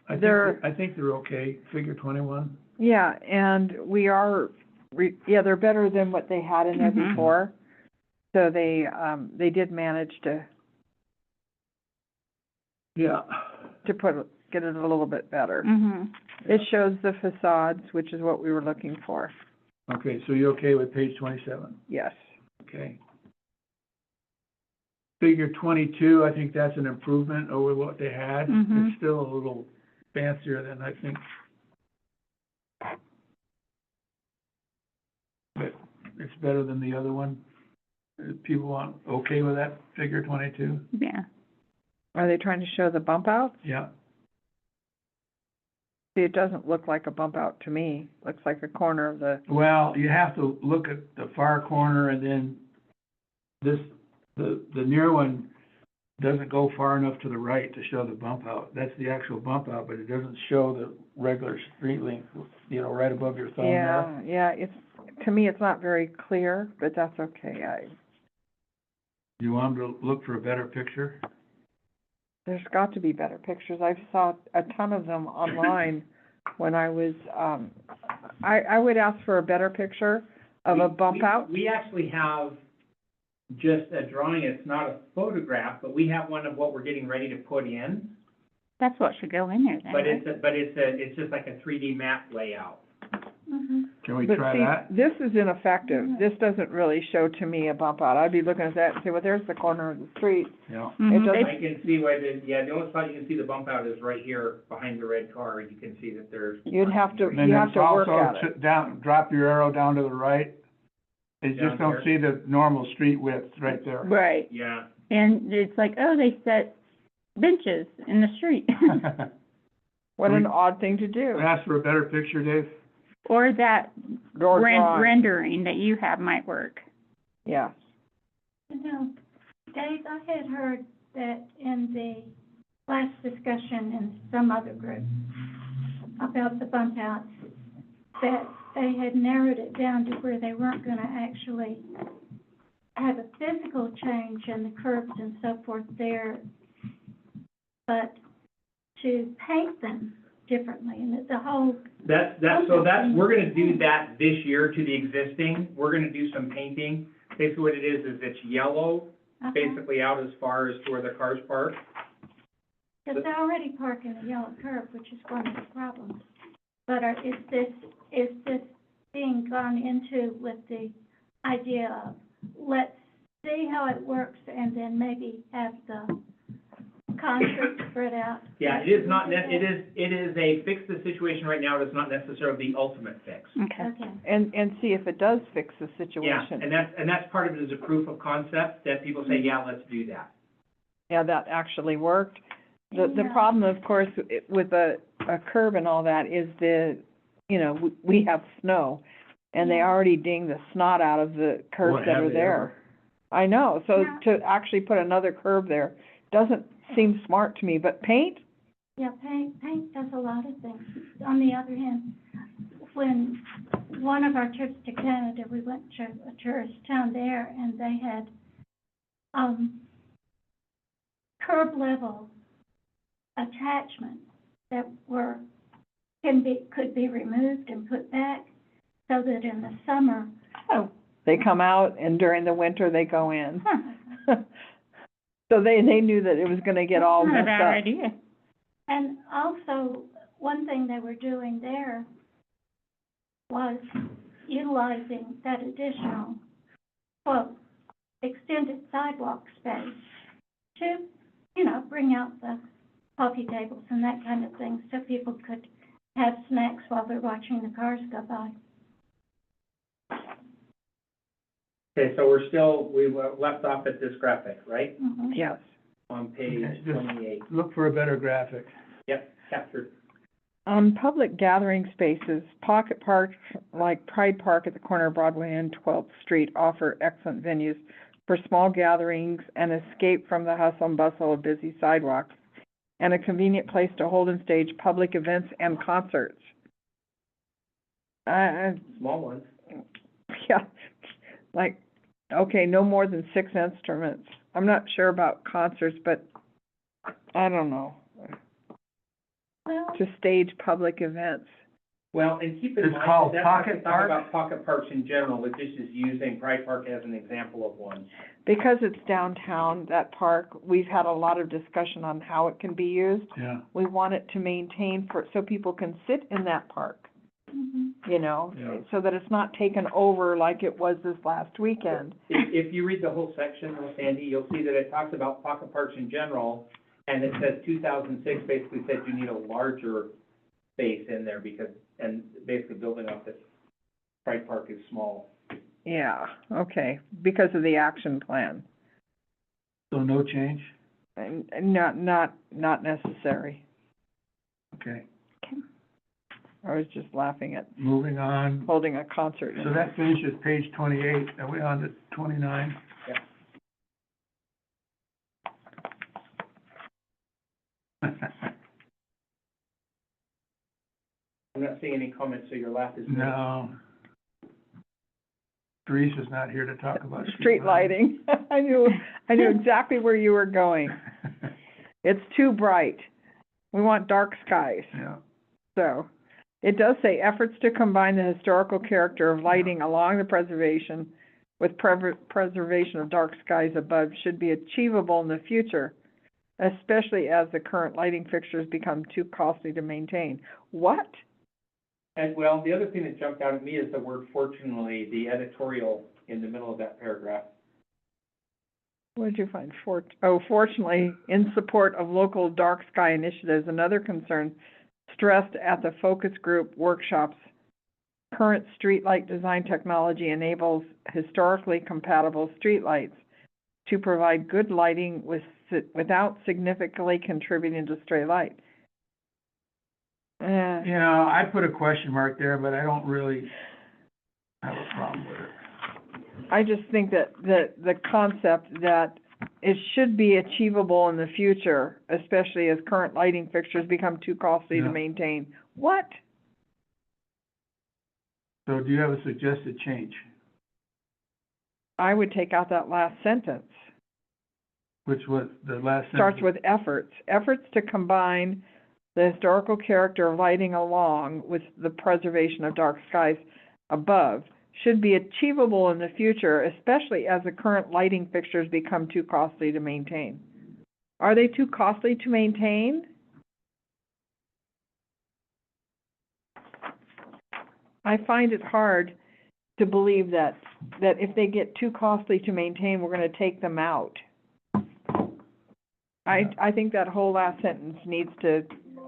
I think they're okay, figure 21. Yeah, and we are, they're better than what they had in there Mhm. before. So they did manage to Yeah. get it a little bit better. Mhm. It shows the facades, which is what we were looking for, Okay, so you're okay with page 27? yes. Okay. Figure 22, I think that's an improvement over what they had. Mhm. It's still a little fancier than I think. But it's better than the other one. People want, okay with that figure 22? Yeah. Are they trying to show the bump outs? Yeah. See, it doesn't look like a bump out to me, looks like a corner of the, Well, you have to look at the far corner and then the near one doesn't go far enough to the right to show the bump out. That's the actual bump out, but it doesn't show the regular street length, right above your thumb there. yeah, it's, to me, it's not very clear, but that's okay. You want them to look for a better picture? There's got to be better pictures. I saw a ton of them online when I was, I would ask for a better picture of a bump out. We actually have just a drawing, it's not a photograph, but we have one of what we're getting ready to put in. That's what should go in there then. But right? it's just like a 3D map layout. Mhm. Can we But try see, that? this is ineffective. This doesn't really show to me a bump out. I'd be looking at that and say, well, there's the corner of the street. Yeah. Mhm. it doesn't- I can see why the only spot you can see the bump out is right here behind the red car. You can see that there's. You'd have to, And you have to work also at it. sit down, drop your arrow down to the right. You Down just don't here? see the normal street width right there. Right. Yeah. And it's like, oh, they set benches in the street. What an odd thing to do. Ask for a better picture, Dave? Or that Or drawing. rendering that you have might work. Yeah. Dave, I had heard that in the last discussion in some other group about the bump outs, that they had narrowed it down to where they weren't gonna actually have a physical change in the curbs and so forth there, but to paint them differently, and that the whole, We're gonna do that this year to the existing. We're gonna do some painting. Basically what it is it's yellow, basically out as far as to where the cars park. because they already park in the yellow curb, which is one of the problems. But is this being gone into with the idea of, let's see how it works and then maybe have the concrete spread out? Yeah, it is not, it is a fix the situation right now, it's not necessarily the ultimate fix. Okay. Okay. And see if it does fix the Yeah, situation. and that's part of it is a proof of concept, that people say, yeah, let's do that. Yeah, that actually worked. The Yeah. problem, of course, with a curb and all that is we have snow, and they Yeah. already dinged the snot out of the curbs What, that have are they there. ever? I know, so Yeah. to actually put another curb there doesn't seem smart to me, but paint, Yeah, paint does a lot of things. On the other hand, when one of our trips to Canada, we went to a tourist town there, and they had, curb level attachments that could be removed and put back, so that in the summer, Oh, they come out and during the winter they go in. huh, So they knew that it was gonna get all Not a messed bad up. idea. and also, one thing they were doing there was utilizing that additional, well, extended sidewalk space to, bring out the coffee tables and that kind of thing, so people could have snacks while they're watching the cars go by. Okay, so we left off at this graphic, right? Mhm. Yes. On page Okay, just- 28. Look for a better graphic. Yep, captured. On public gathering spaces, pocket parks like Pride Park at the corner of Broadway and 12th Street offer excellent venues for small gatherings and escape from the hustle and bustle of busy sidewalks, and a convenient place to hold and stage public events and concerts. Small ones. Yeah, like, okay, no more than 6 instruments. I'm not sure about concerts, but I don't know, Well, to stage public events. Well, and keep in It's mind, called that's not pocket to talk park? about pocket parks in general, but this is using Pride Park as an example of one. Because it's downtown, that park, we've had a lot of discussion on how it can be used. Yeah, We want it to maintain so people can sit in that park, mhm. Yeah. so that it's not taken over like it was this last weekend. If you read the whole section, though, Sandy, you'll see that it talks about pocket parks in general, and it says 2006 basically said you need a larger space in there and basically building up that Pride Park is small. Yeah, okay, because of the action plan. so no change? And not necessary. Okay, I was just laughing at moving on. holding a concert. So that finishes page 28. Are we on to 29? Yeah. I'm not seeing any comments, so your laugh is. No. Teresa's not here to talk about Street lighting. I knew exactly where you were going. It's too bright. We want dark skies. Yeah, So, it does say efforts to combine the historical character of lighting along the preservation with preservation of dark skies above should be achievable in the future, especially as the current lighting fixtures become too costly to maintain. What? And, well, the other thing that jumped out at me is the word fortunately, the editorial in the middle of that paragraph. What did you find? Fortunately, in support of local dark sky initiatives, another concern stressed at the focus group workshops, current streetlight design technology enables historically compatible streetlights to provide good lighting without significantly contributing to stray light. I put a question mark there, but I don't really have a problem with it. I just think that the concept that it should be achievable in the future, especially as current lighting fixtures become too costly to Yeah. maintain. What? So do you have a suggested change? I would take out that last sentence. Which was the last sentence? Starts with efforts to combine the historical character of lighting along with the preservation of dark skies above should be achievable in the future, especially as the current lighting fixtures become too costly to maintain. Are they too costly to maintain? I find it hard to believe that if they get too costly to maintain, we're gonna take them out. I think that whole last sentence needs to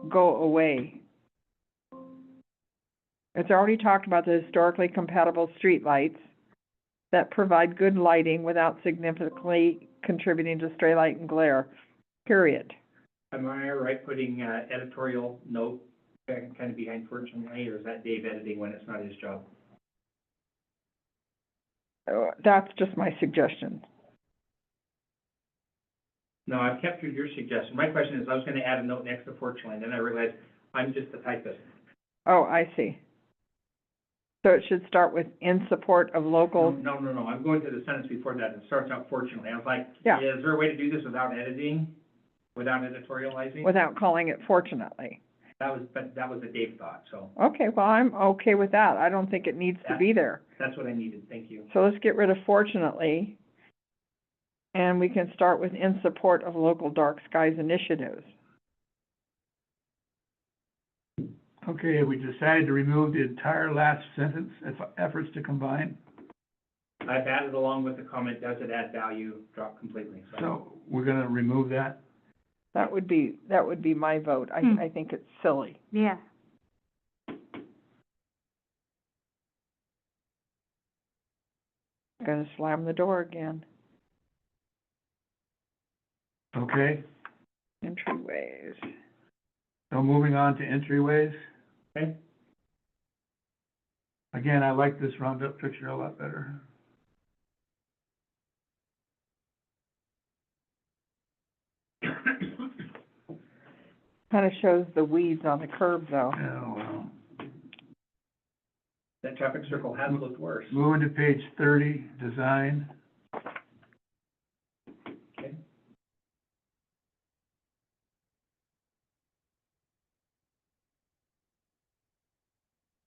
go away. It's already talked about the historically compatible streetlights that provide good lighting without significantly contributing to stray light and glare, period. Am I right putting, editorial note kind of behind fortunately, or is that Dave editing when it's not his job? That's just my suggestion. No, I've captured your suggestion. My question is, I was gonna add a note next to fortunately, and then I realized I'm just a typist. Oh, I see. So it should start with in support of local, No, I'm going to the sentence before that. It starts out fortunately. I was like, Yeah. is there a way to do this without editing? without editorializing. without calling it fortunately. But that was a Dave thought, so Okay, well, I'm okay with that. I don't think it needs to be there. that's what I needed, thank you. So let's get rid of fortunately, and we can start with in support of local dark skies initiatives. Okay, we decided to remove the entire last sentence, efforts to combine, I've added along with the comment, does it add value, drop completely, so. so we're gonna remove that. That would be my vote. I think it's silly. Yeah. Gonna slam the door again. Okay, Entryways. so moving on to entryways. Okay. Again, I like this roundup picture a lot better. Kinda shows the weeds on the curb though. Oh, well. That traffic circle has looked worse. Moving to page 30, design. Okay.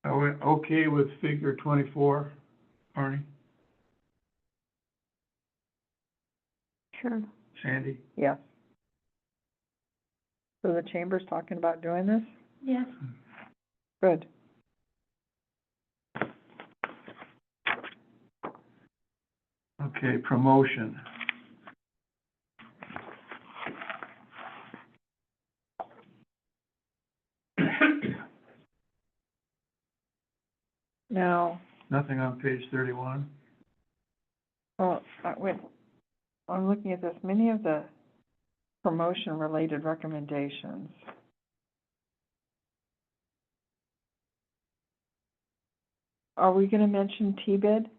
Are we okay with figure 24, Arnie, Sure. Sandy? Yes. So the chamber's talking about doing this? Yes, Good. Okay, promotion. Now, Nothing on page 31. well, I'm looking at this, many of the promotion-related recommendations. Are we gonna mention T-bid?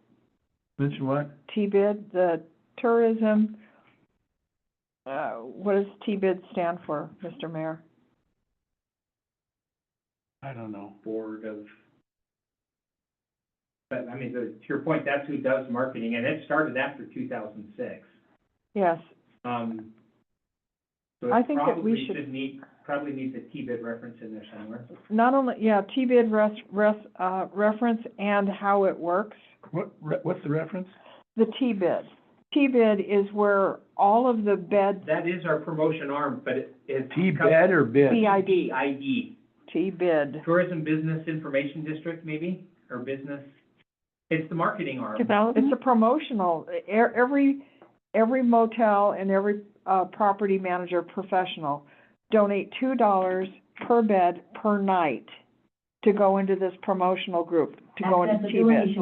Mention what? T-bid, the tourism, what does T-bid stand for, Mr. Mayor? I don't know. Board of, but I mean, to your point, that's who does marketing, and it started after 2006. Yes, So I it think that we probably should- probably needs a T-bid reference in there somewhere. not only, yeah, T-bid reference and how it works. What's the reference? The T-bid. T-bid is where all of the bed, That is our promotion arm, but it's. T-bed or bid? BID, BID, T-bid. Tourism Business Information District, maybe, or business, it's the marketing arm. It's Development? a promotional, every motel and every, property manager professional donate $2 per bed per night to go into this promotional group, to go into T-bid.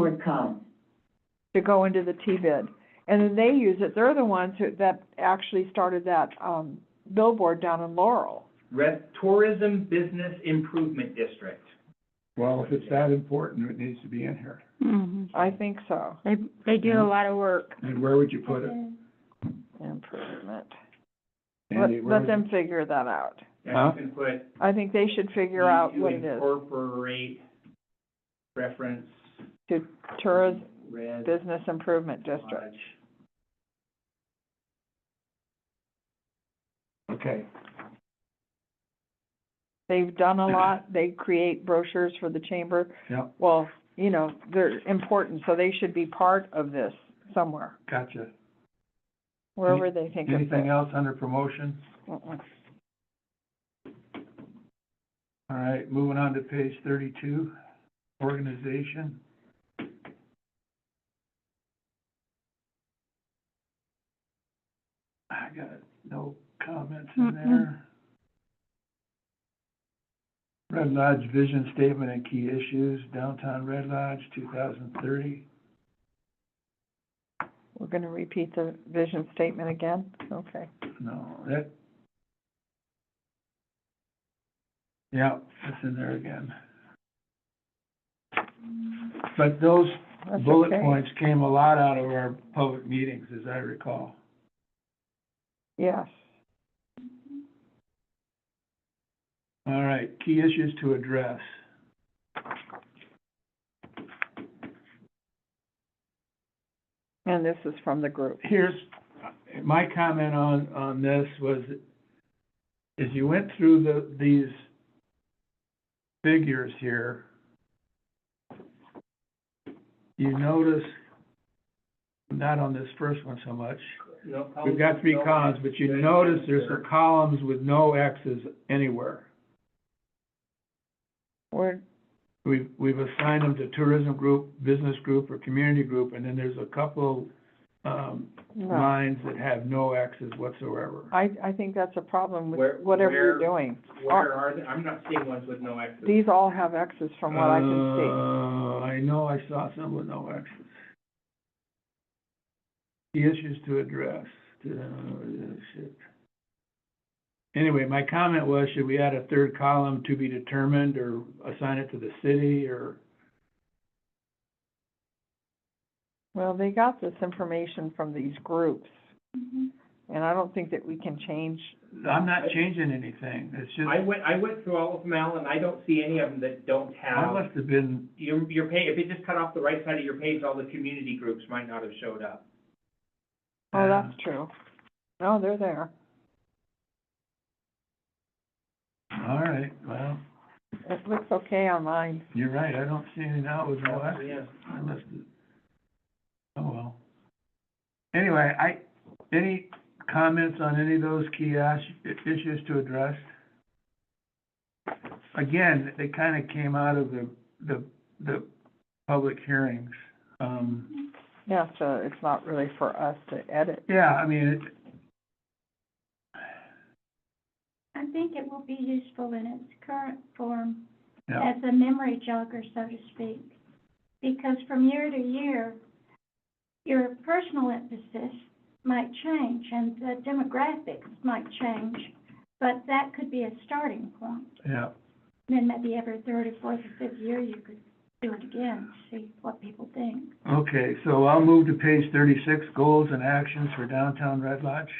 To go into the T-bid. And then they use it, they're the ones that actually started that, billboard down in Laurel. Tourism Business Improvement District. Well, if it's that important, it needs to be in here. Mm-hmm. I think so. They do a lot of work. And where would you put it? Improvement. Sandy, where Let would them figure that out. Yeah, Huh? you can put. I think they should figure out need what to it is. incorporate reference, To Tourism red, Business Improvement District. lodge. Okay, They've done a lot, they create brochures for the chamber. yeah, Well, you know, they're important, so they should be part of this somewhere, gotcha. wherever they think of Anything it. else under promotion? Mm-mm. All right, moving on to page 32, organization. I got no comments in there. Red Lodge vision statement and key issues, downtown Red Lodge, 2030. We're gonna repeat the vision statement again? Okay. No, that. Yeah, it's in there again. But those That's bullet okay. points came a lot out of our public meetings, as I recall. Yes. All right, key issues to address. And this is from the group. Here's, my comment on this was, as you went through these figures here, you notice, not on this first one so much, No columns, we've got three no columns, X, but you good, notice there's there. some columns with no X's anywhere. Where, We've assigned them to tourism group, business group, or community group, and then there's a couple, no, lines that have no X's whatsoever. I think that's a problem Where- with whatever you're where- doing. Where are they? I'm not seeing ones with no X's. These all have X's from what I can see. I know I saw some with no X's. The issues to address, shit. Anyway, my comment was, should we add a third column to be determined, or assign it to the city, or? Well, they got this information from these groups, Mhm. and I don't think that we can change. I'm not changing anything, it's just, I went through all of them, Al, and I don't see any of them that don't I have, must have been, your page, if it just cut off the right side of your page, all the community groups might not have showed up. Oh, that's true. No, they're there. all right, well, It looks okay on mine. you're right, I don't see any now with no X's. Yeah. I must have, oh, well. Anyway, any comments on any of those key issues to address? Again, they kinda came out of the public hearings. Yeah, so it's not really for us to edit. Yeah, I mean, I think it will be useful in its current form yeah, as a memory jogger, so to speak. Because from year to year, your personal emphasis might change and the demographics might change, but that could be a starting point. yeah. Then maybe every third or fourth or fifth year, you could do it again, see what people think. Okay, so I'll move to page 36, goals and actions for downtown Red Lodge.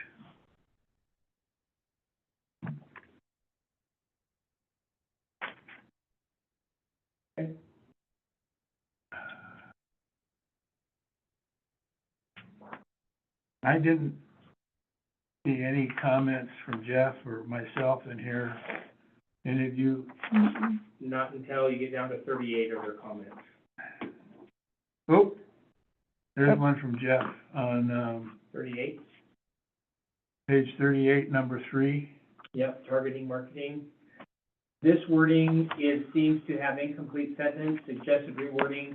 I didn't see any comments from Jeff or myself in here. Any of you? Not until you get down to 38 of their comments. Oh, there's one from Jeff on, 38? page 38, number 3. Yep, targeting marketing. This wording seems to have incomplete sentence, suggested rewording.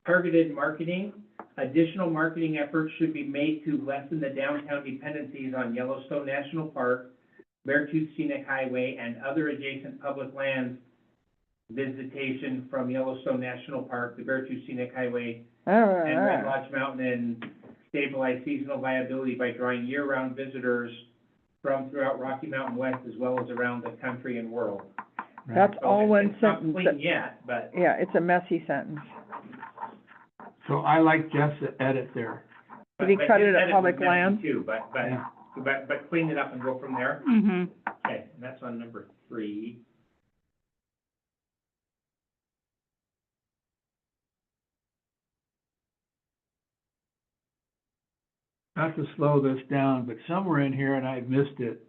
Targeted marketing, additional marketing efforts should be made to lessen the downtown dependencies on Yellowstone National Park, Beartooth Scenic Highway, and other adjacent public lands visitation from Yellowstone National Park, the Beartooth Scenic Highway, and Red Lodge Mountain, and stabilize seasonal viability by drawing year-round visitors from throughout Rocky Mountain West as well as around the country and world. That's So all one it's not sentence. clean yet, but Yeah, it's a messy sentence. So I like Jeff's edit there. Did he but cut his it at edit public was messy land? Too, Yeah. but clean it up and go from there. Mm-hmm. Okay, and that's on number 3. Not to slow this down, but somewhere in here, and I missed it,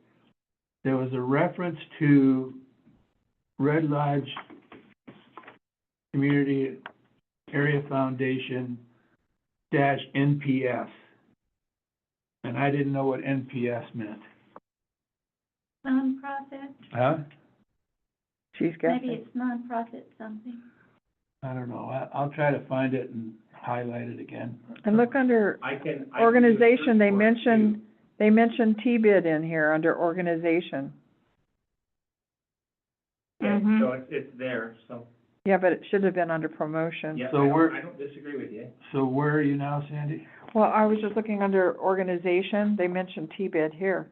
there was a reference to Red Lodge Community Area Foundation dash NPS. And I didn't know what NPS meant. Nonprofit, Huh? She's maybe guessing. it's nonprofit something. I don't know. I'll try to find it and highlight it again. And look under I can do a organization, search they for it, too. mentioned T-bid in here under organization. Okay, Mhm. so it's there, so, Yeah, but it should have been under promotion. yeah, So we're- I don't disagree with you. So where are you now, Sandy? Well, I was just looking under organization, they mentioned T-bid here.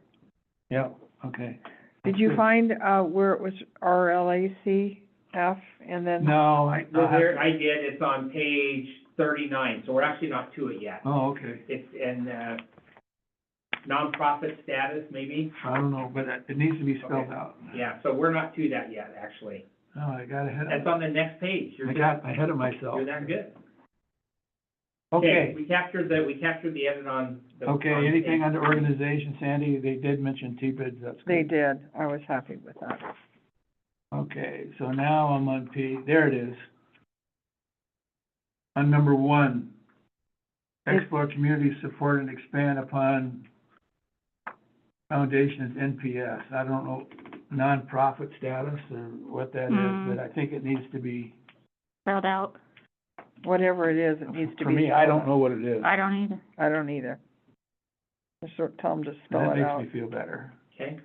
Yeah, okay. Did you That's find, where it was RLACF and good. then? No, Well, there, I did, it's on page 39, so we're actually not to it yet. Oh, okay. It's in, nonprofit status, maybe? I don't know, but it needs to be spelled Okay. out. Yeah, so we're not to that yet, actually. Oh, I got ahead That's of, on the next page. I got ahead of myself. You're that good. Okay, We captured the edit on the. okay, on anything page- under organization, Sandy? They did mention T-bids, that's good. They did, I was happy with that. Okay, so now I'm on there it is. On number 1, explore community support and expand upon foundation's NPS. I don't know, nonprofit status or what that is, but I think it needs to be, Spelled out. Whatever it is, it needs to for be. me, I don't know what it is. I don't either. I don't either. Just tell them to spell That it out. makes me feel better. Okay.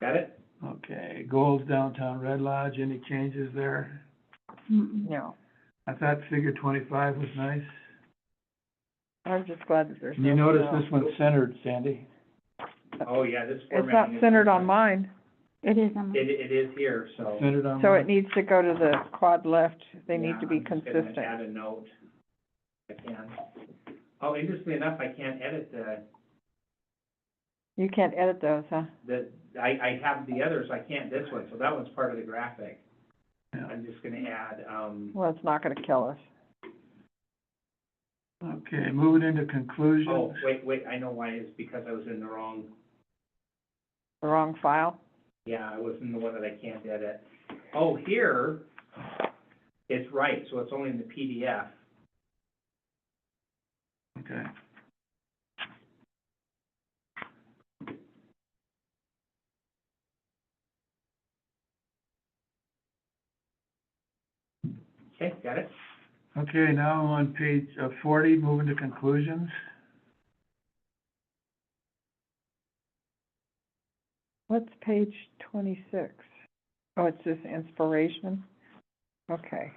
Got it? Okay, goals downtown Red Lodge, any changes there? Mm-mm. No, I thought figure 25 was nice. I was just glad that there's And you no. notice this one's centered, Sandy? Oh, yeah, this It's formatting not is centered on different. mine, It is on. It is here, so. Centered on so mine? it needs to go to the quad left. They need Yeah, to be I'm just consistent. gonna add a note. I can. Oh, interestingly enough, I can't edit You can't edit those, huh? I have the others, I can't this one, so that one's part of the graphic. Yeah. I'm just gonna add, Well, it's not gonna kill us. Okay, moving into conclusions. oh, wait, I know why, it's because I was in the wrong, The wrong file? yeah, I was in the one that I can't edit. Oh, here, it's right, so it's only in the PDF. Okay. Okay, got it? Okay, now I'm on page 40, moving to conclusions. What's page 26? Oh, it's just inspiration? Okay.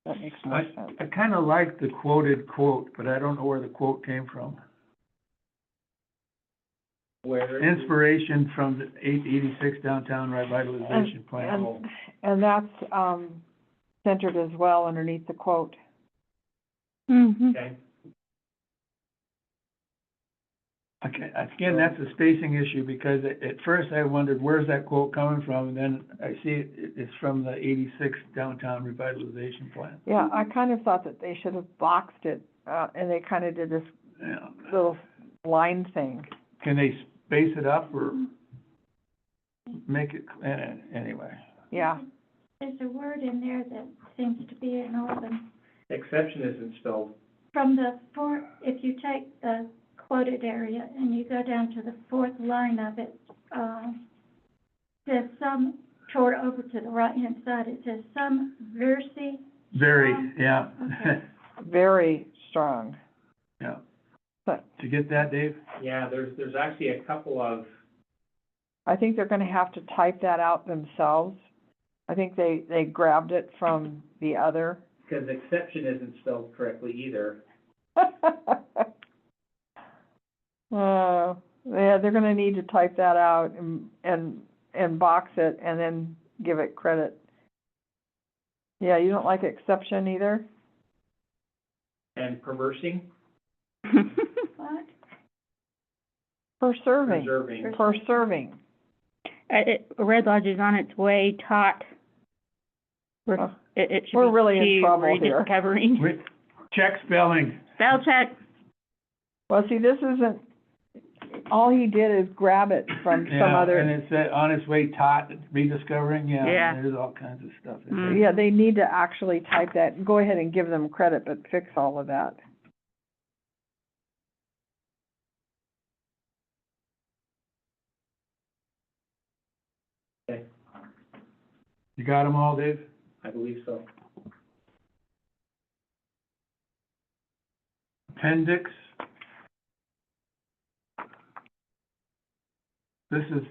That makes more sense. I kind of like the quoted quote, but I don't know where the quote came from. Where? Inspiration from the 886 Downtown Revitalization Plan. And that's, centered as well underneath the quote. Mm-hmm. Okay, Okay, again, that's a spacing issue, because at first I wondered, where's that quote coming from? And then I see it's from the 86 Downtown Revitalization Plan. Yeah, I kind of thought that they should have boxed it, and they kind of did this Yeah. little line thing. Can they space it up or make it, anyway? Yeah, There's a word in there that seems to be in all of them. exception isn't spelled, From the if you take the quoted area and you go down to the 4th line of it, there's some, toward over to the right-hand side, it says some versy. Very, yeah. Okay. very strong. Yeah. But Did you get that, Dave? yeah, there's actually a couple of, I think they're gonna have to type that out themselves. I think they grabbed it from the other. because exception isn't spelled correctly either. Yeah, they're gonna need to type that out and box it and then give it credit. Yeah, you don't like exception either? And perversing, What? Per serving, preserving. per serving. Red Lodge is on its way, tot. Oh, It should we're be really in to trouble here. rediscovering. Check spelling. Spell check. Well, see, this isn't, all he did is grab it from some Yeah, other. and it said on its way, rediscovering, Yeah. there's all kinds of stuff in there. Mm. Yeah, they need to actually type that, go ahead and give them credit, but fix all of that. Okay, You got them all, Dave? I believe so. Appendix. This is,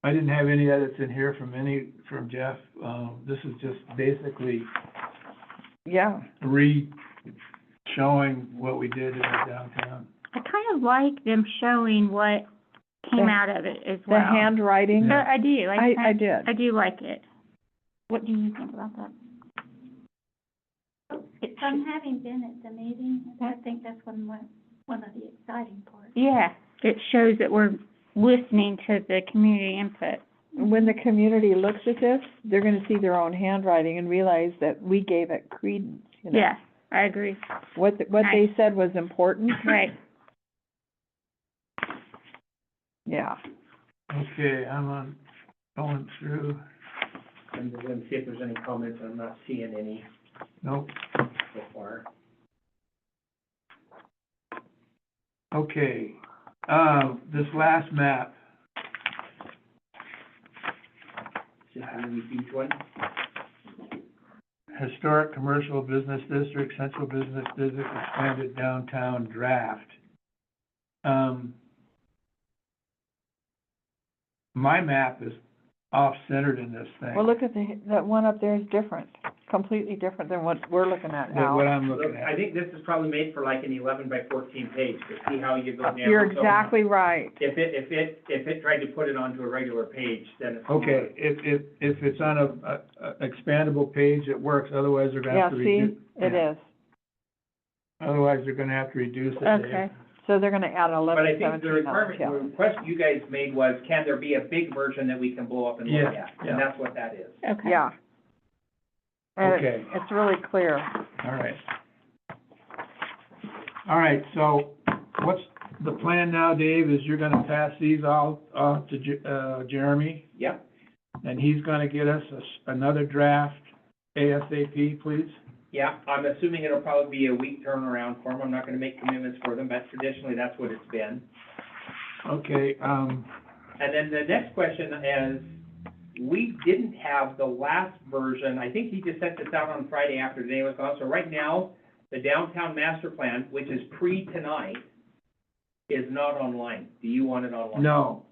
I didn't have any edits in here from Jeff. This is just basically Yeah, showing what we did in the downtown. I kind of like them showing what came The- out of it as the well. handwriting, Yeah. I do, I did. I do like it. What do you think about that? It From having been at the meeting, I think that's one of the exciting parts. Yeah, it shows that we're listening to the community input. when the community looks at this, they're gonna see their own handwriting and realize that we gave it credence, you know? Yes, I agree. What they said was important, Right. yeah. Okay, going through, I'm just gonna see if there's any comments, I'm not seeing any nope, so far. okay. This last map, Is this a really huge one? historic commercial business district, central business district, expanded downtown draft. My map is off-centered in this thing. Well, look at that one up there is different, completely different than what we're looking at Than what now. I'm looking Look, at. I think this is probably made for like an 11 by 14 page, to see how you go down. You're So exactly right. If it tried to put it onto a regular page, then it's. Okay, if it's on a expandable page, it works, otherwise they're gonna Yeah, have to see, reduce. it is. Otherwise, they're gonna have to reduce it, Dave. Okay. So they're gonna add But I 11, think the 17 requirement, on the it, request you guys made was, can there be a big version that we can blow up and look Yeah, at? yeah. And that's what that is. Okay. yeah. And Okay. it's really clear. All right. All right, so what's the plan now, Dave, is you're gonna pass these all off to Jeremy, Yep. and he's gonna get us another draft ASAP, please? Yeah, I'm assuming it'll probably be a week turnaround for them. I'm not gonna make commitments for them, but traditionally, that's what it's been. Okay, And then the next question is, we didn't have the last version, I think he just sent this out on Friday after today was gone, so right now, the downtown master plan, which is pre-tonight, is not online. Do you want it online? no,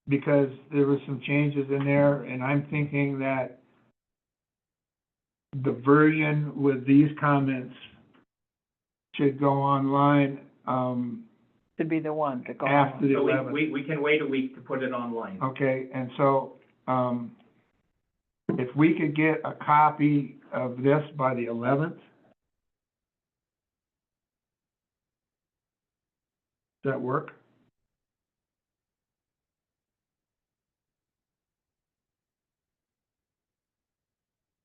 because there was some changes in there, and I'm thinking that the version with these comments should go online, Should be the one to go after on. the So 11th. we can wait a week to put it online. Okay, and so, if we could get a copy of this by the 11th? Does that work?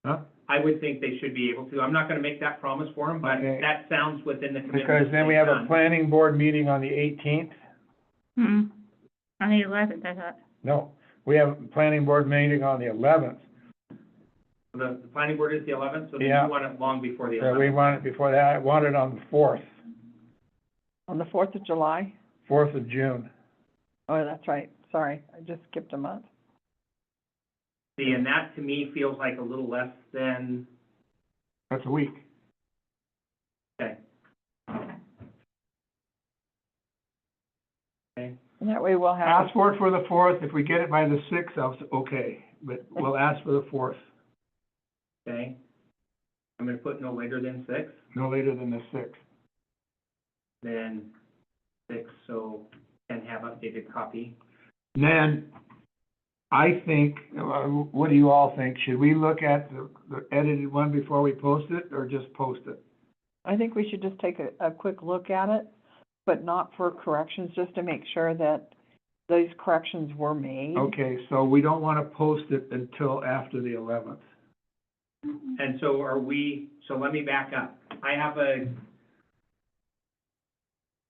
Huh? I would think they should be able to. I'm not gonna make that promise for them, but Okay. that sounds within the commitment. Because then we have a planning board meeting on the 18th. Hmm. On the 11th, I thought. No, we have a planning board meeting on the 11th. The planning board is the 11th, so then Yeah. you want it long before the So we 11th. want it before that, I want it on the 4th, On the 4th of July? 4th of June. Oh, that's right, sorry, I just skipped a month. See, and that to me feels like a little less than, That's a week. okay. Okay, And that way we'll have, Ask for it for the 4th, if we get it by the 6th, I'll say, okay, but we'll ask for the 4th, okay. I'm gonna put no later than 6, no later than the 6th. then 6, so can have updated copy. Then, I think, what do you all think? Should we look at the edited one before we post it, or just post it? I think we should just take a quick look at it, but not for corrections, just to make sure that those corrections were made. Okay, so we don't want to post it until after the 11th. And so so let me back up.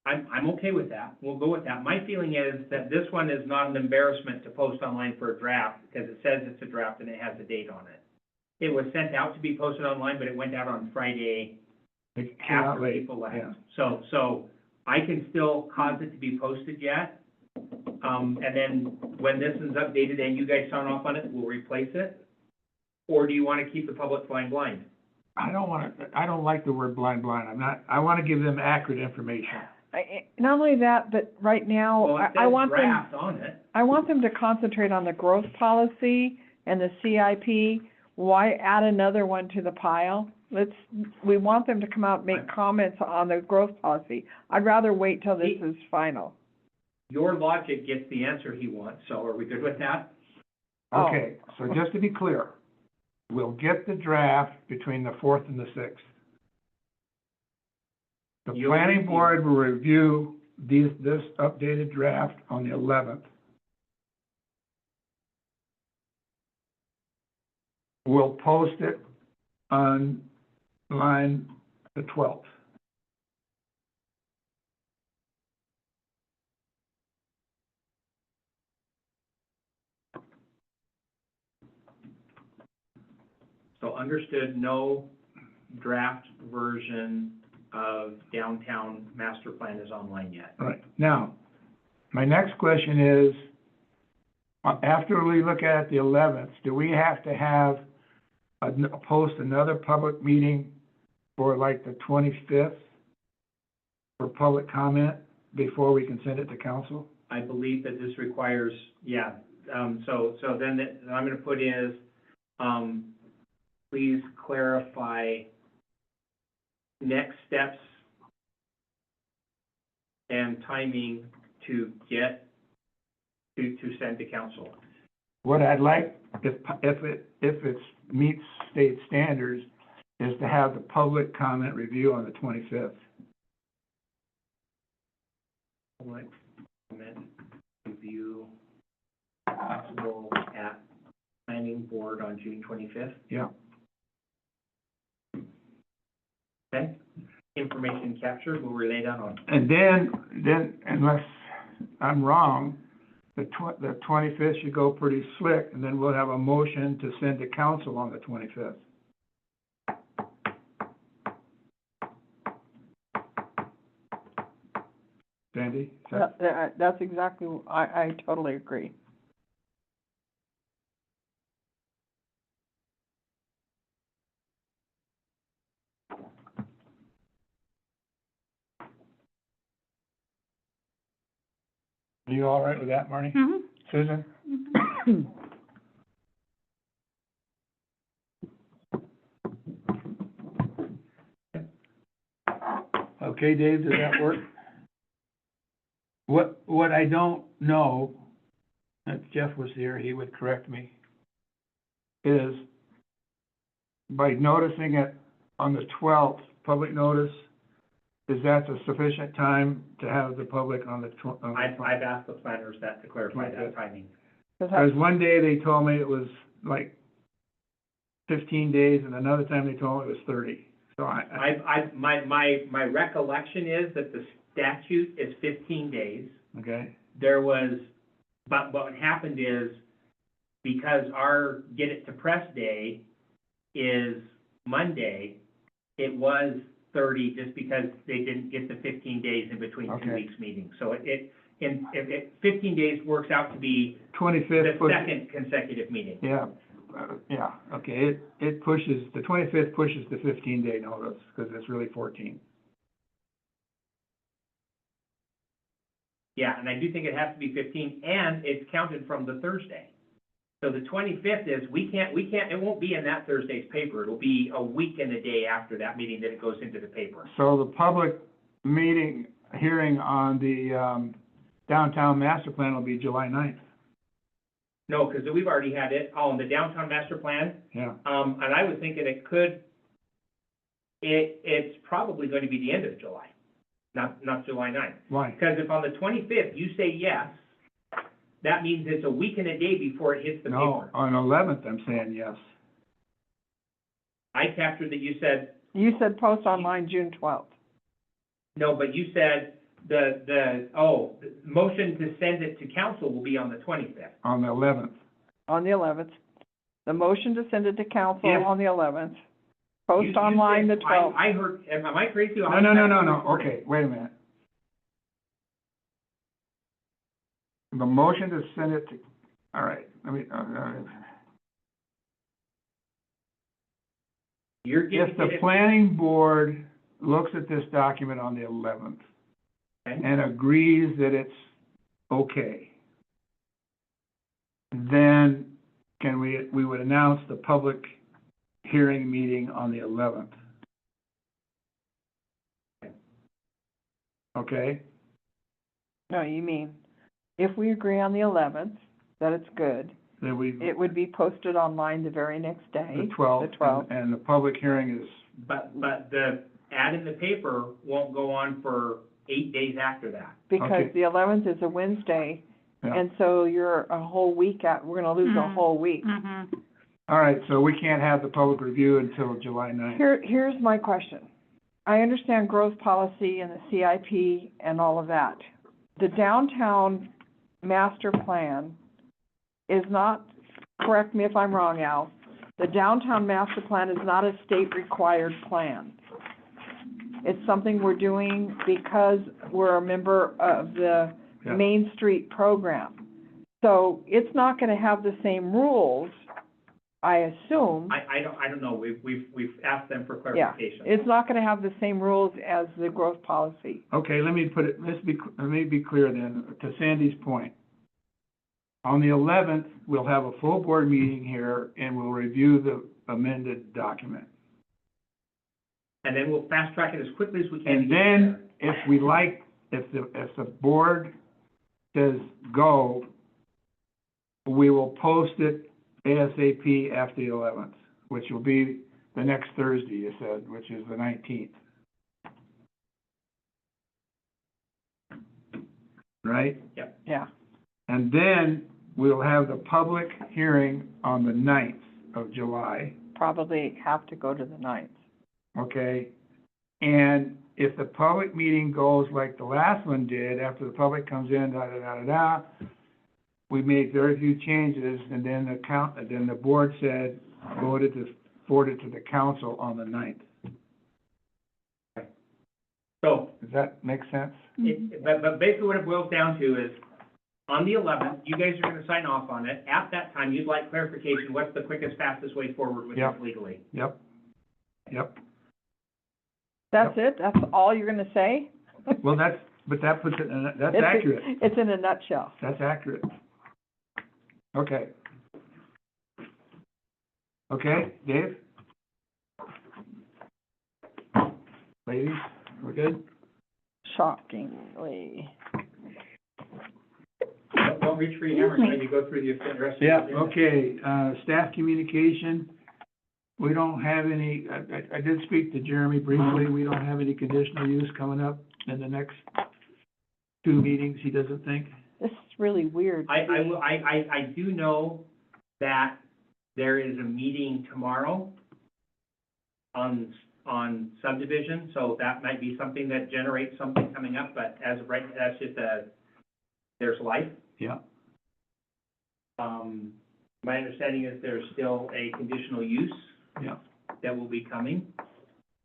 I'm okay with that. We'll go with that. My feeling is that this one is not an embarrassment to post online for a draft, because it says it's a draft and it has a date on it. It was sent out to be posted online, but it went out on Friday It came out after late, people left. yeah. So I can still cause it to be posted yet. And then when this is updated and you guys sign off on it, we'll replace it? Or do you want to keep the public flying blind? I don't like the word blind, I want to give them accurate information. Not only that, but right now, Well, it I says want them, draft on it. I want them to concentrate on the growth policy and the CIP. Why add another one to the pile? We want them to come out and make comments on the growth policy. I'd rather wait till this is final. Your logic gets the answer he wants, so are we good with that? Oh. Okay, so just to be clear, we'll get the draft between the 4th and the 6th. The You'll planning review. board will review this updated draft on the 11th. we'll post it on line the 12th. So understood, no draft version of downtown master plan is online yet. Right. Now, my next question is, after we look at the 11th, do we have to have post another public meeting for like the 25th for public comment before we can send it to council? I believe that this requires, so then I'm gonna put is, please clarify next steps and timing to get, to send to council. What I'd like, if it meets state standards, is to have the public comment review on the 25th. Public comment review possible at planning board on June 25th. Yeah. Okay, information captured, we'll relay that on. And then, unless I'm wrong, the 25th should go pretty slick, and then we'll have a motion to send to council on the 25th. Sandy? Is that- That's exactly, I totally agree. Are you all right with that, Marnie? Mm-hmm. Susan? Okay, Dave, does that work? What I don't know, if Jeff was here, he would correct me, is by noticing it on the 12th, public notice, is that a sufficient time to have the public on the I've asked the planners that to clarify that timing. Because one day they told me it was like 15 days, and another time they told me it was 30. So My recollection is that the statute is 15 days. okay, There was, but what happened is, because our get it to press day is Monday, it was 30 just because they didn't get the 15 days in between 2 Okay. weeks meetings. So if 15 days works out to be 25th. the second consecutive meeting. Yeah, okay, it pushes, the 25th pushes the 15-day notice, because it's really 14. Yeah, and I do think it has to be 15, and it's counted from the Thursday. So the 25th is, we can't, it won't be in that Thursday's paper. It'll be a week and a day after that meeting that it goes into the paper. So the public meeting, hearing on the downtown master plan will be July 9th. No, because we've already had it, on the downtown master plan, Yeah, and I was thinking it's probably going to be the end of July, not July 9th. why? Because if on the 25th you say yes, that means it's a week and a day before it hits the No, paper. on 11th, I'm saying yes. I captured that you said, You said post online June 12th. no, but you said the motion to send it to council will be on the 25th. On the 11th. On the 11th. The motion to send it to council If- on the 11th. You- Post you online the said- 12th. I heard, am I crazy? No, okay, wait a minute. The motion to send it to, all right, let me, You're giving if the it, planning board looks at this document on the 11th okay, and agrees that it's okay, then we would announce the public hearing meeting on the 11th. Okay? No, you mean, if we agree on the 11th, that it's good, Then we, it would be posted online the very next day. the 12th, The 12th. and the public hearing is, but the ad in the paper won't go on for 8 days after that. Because Okay. the 11th is a Wednesday, yeah, and so you're a whole week we're gonna lose a Mhm. whole week. Mm-hmm. All right, so we can't have the public review until July 9th. Here's my question. I understand growth policy and the CIP and all of that. The downtown master plan is not, correct me if I'm wrong, Al, the downtown master plan is not a state-required plan. It's something we're doing because we're a member of the Yeah. Main Street program. So it's not gonna have the same rules, I assume. I don't know, we've asked them for Yeah, clarification. it's not gonna have the same rules as the growth policy. Okay, let me be clear then, to Sandy's point. On the 11th, we'll have a full board meeting here and we'll review the amended document. And then we'll fast track it as quickly as we can. to And get then, there. if the board says go, we will post it ASAP after the 11th, which will be the next Thursday, you said, which is the 19th. Right? Yeah, And then we'll have the public hearing on the 9th of July, probably have to go to the 9th. okay? And if the public meeting goes like the last one did, after the public comes in, da-da-da-da-da, we made very few changes, and then the board said, forward it to the council on the 9th. So, Does that make sense? but basically what it boils down to is, on the 11th, you guys are gonna sign off on it. At that time, you'd like clarification, what's the quickest, fastest way forward with Yep. this legally? Yep. That's it? That's all you're gonna say? Well, that puts it in, that's It's- accurate. It's in a nutshell. That's accurate. Okay. Okay, Dave? Ladies, we're good? Shockingly. Don't reach for your hammer, maybe go through the rest of the Yeah, agenda. okay, staff communication, we don't have any, I did speak to Jeremy briefly, we don't have any conditional use coming up in the next 2 meetings, he doesn't think. This is really weird. I do know that there is a meeting tomorrow on subdivision, so that might be something that generates something coming up, but as of right, that's just there's life. Yeah. My understanding is there's still a conditional use Yeah. that will be coming.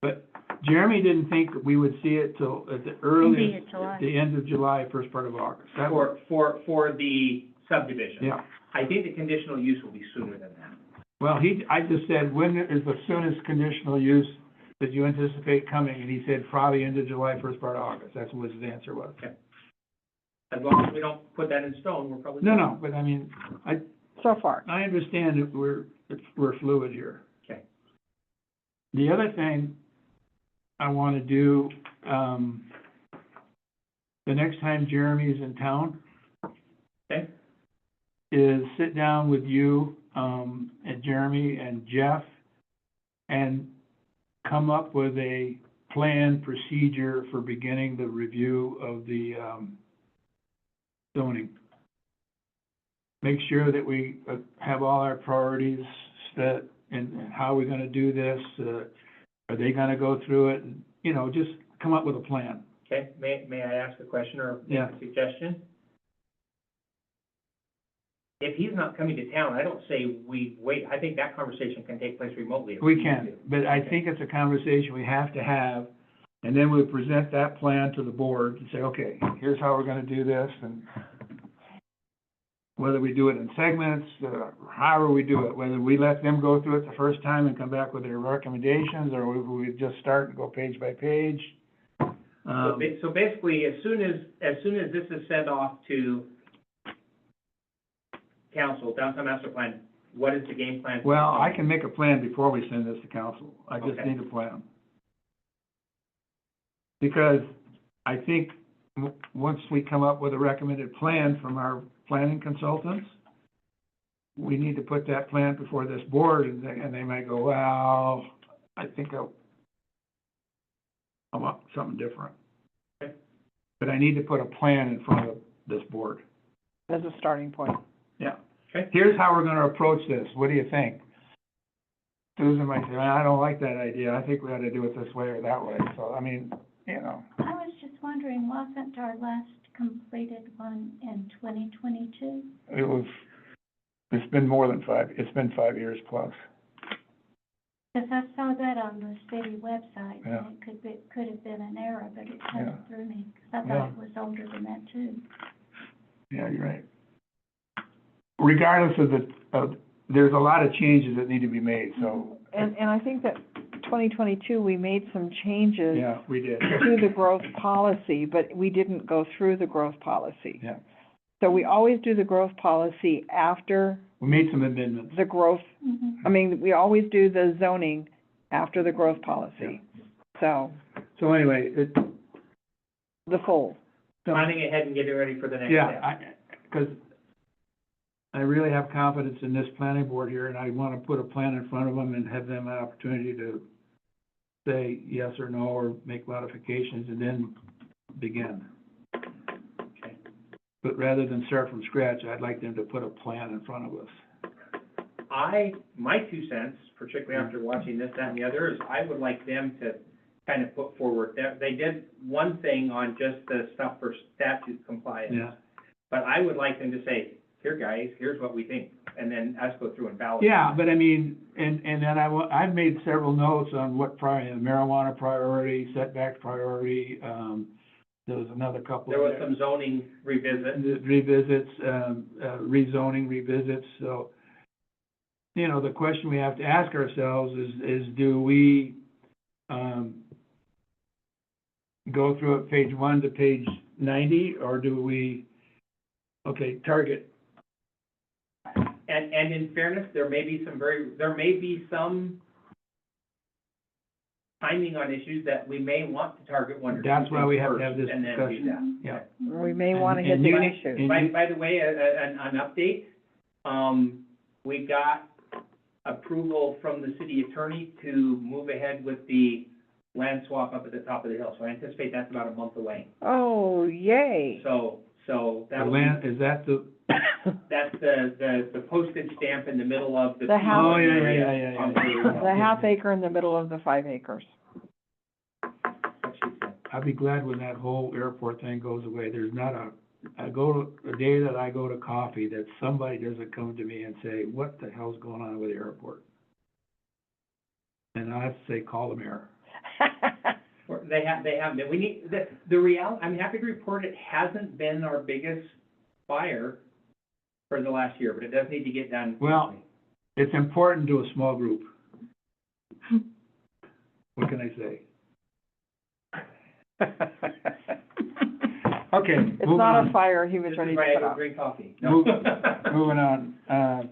But Jeremy didn't think that we would see it till at the earliest, July. the end of July, first part of August. That was- For the subdivision. Yeah. I think the conditional use will be sooner than that. Well, I just said, when is the soonest conditional use that you anticipate coming? And he said probably end of July, first part of August. That's what his answer was. As long as we don't put that in stone, we're probably. No, but I mean, So far. I understand that we're fluid here. Okay. The other thing I want to do, the next time Jeremy's in town, Okay. is sit down with you, and Jeremy and Jeff, and come up with a plan procedure for beginning the review of the, zoning. Make sure that we have all our priorities set, and how we're gonna do this, are they gonna go through it, and, just come up with a plan. Okay, may I ask a question or make Yeah. a suggestion? If he's not coming to town, I don't say we wait, I think that conversation can take place remotely. if We need can, to. but I think it's a conversation we have to have, and then we present that plan to the board and say, okay, here's how we're gonna do this, and whether we do it in segments, however we do it, whether we let them go through it the first time and come back with their recommendations, or we just start and go page by page. So basically, as soon as this is sent off to council, downtown master plan, what is the game plan? Well, I can make a plan before we send this to council. I just Okay. need a plan. Because I think once we come up with a recommended plan from our planning consultants, we need to put that plan before this board, and they might go, well, I think I want something different. Okay. But I need to put a plan in front of this board. As a starting point. Yeah. Okay. Here's how we're gonna approach this. What do you think? Susan might say, I don't like that idea, I think we ought to do it this way or that way, so, I mean, you know. I was just wondering, wasn't our last completed one in 2022? It's been 5 years plus. Because I saw that on the city website, Yeah. and could have been an error, but it kind of threw me, 'cause I Yeah. thought it was older than that too. Yeah, you're right. Regardless of there's a lot of changes that need to be made, so, And I think that 2022, we made some changes yeah, we did. to the growth policy, but we didn't go through the growth policy. Yeah, So we always do the growth policy after we made some amendments. the growth, I mean, we always do the zoning after the growth policy. So, So anyway, the full. Planning ahead and getting ready for the next step. yeah, because I really have confidence in this planning board here, and I want to put a plan in front of them and have them an opportunity to say yes or no, or make modifications, and then begin. Okay. But rather than start from scratch, I'd like them to put a plan in front of us. My 2 cents, particularly after watching this, that, and the other, is I would like them to kind of put forward, they did one thing on just the stuff for statute compliance. Yeah. But I would like them to say, here, guys, here's what we think, and then us go through and validate. Yeah, but I mean, and then I've made several notes on what marijuana priority, setback priority, there was another couple. There was some zoning revisit. Revisits, rezoning revisits, so, you know, the question we have to ask ourselves is do we, go through it page 1 to page 90, or do we, target? And in fairness, there may be some timing on issues that we may want to target one or two That's why things we have to first, have this and then do discussion. that. Yeah. We may want to hit And the you- issues. and By the way, an update, we got approval from the city attorney to move ahead with the land swap up at the top of the hill, so I anticipate that's about a month away. Oh, yay. So The that land, is that the, that's the postage stamp in the middle of the. The house. Oh, yeah. On the- The half acre in the middle of the 5 acres. what she said. I'd be glad when that whole airport thing goes away. There's not a day that I go to coffee that somebody doesn't come to me and say, what the hell's going on with the airport? And I have to say, call the mayor. They have, we need, the reality, I'm happy to report it hasn't been our biggest fire for the last year, but it does need to get done. Well, it's important to a small group. What can I say? Okay, It's moving not a on. fire he was This is ready to why I put go out. drink coffee. Move- Moving on,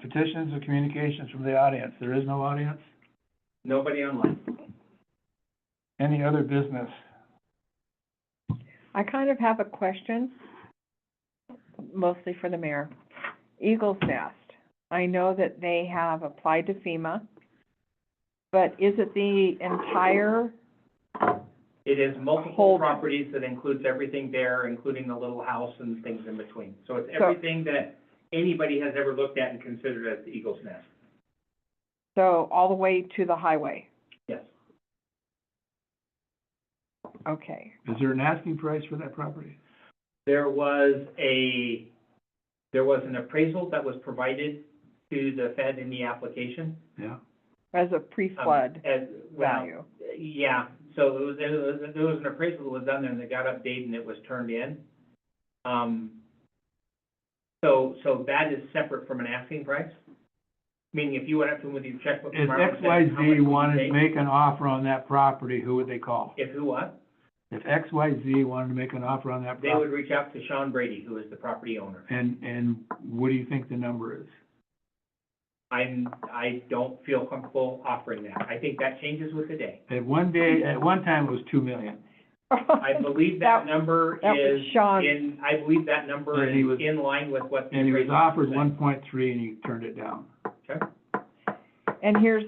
petitions and communications from the audience. There is no audience? Nobody online. Any other business? I kind of have a question, mostly for the mayor. Eagles Nest, I know that they have applied to FEMA, but is it the entire, It is multiple Hold. properties that includes everything there, including the little house and things in between. So it's So- everything that anybody has ever looked at and considered as the Eagle's Nest. so all the way to the highway? Yes. Okay. Is there an asking price for that property? There was an appraisal that was provided to the Fed in the application. Yeah. As a pre-flood Well, value? yeah, so there was an appraisal that was done there and it got updated and it was turned in. So that is separate from an asking price? Meaning if you went up to them with your checkbook If tomorrow and said, how much would XYZ you wanted to take? make an offer on that property, who would they call? If who what? If XYZ wanted to make an offer on that They property, would reach out to Sean Brady, who is the property owner. and what do you think the number is? I don't feel comfortable offering that. I think that changes with the day. At one time, it was 2 million. I believe that number that was is Sean. I believe that number And he is was- in line with what the And he was appraisal offered said. 1.3 and he turned it down. Okay. And here's,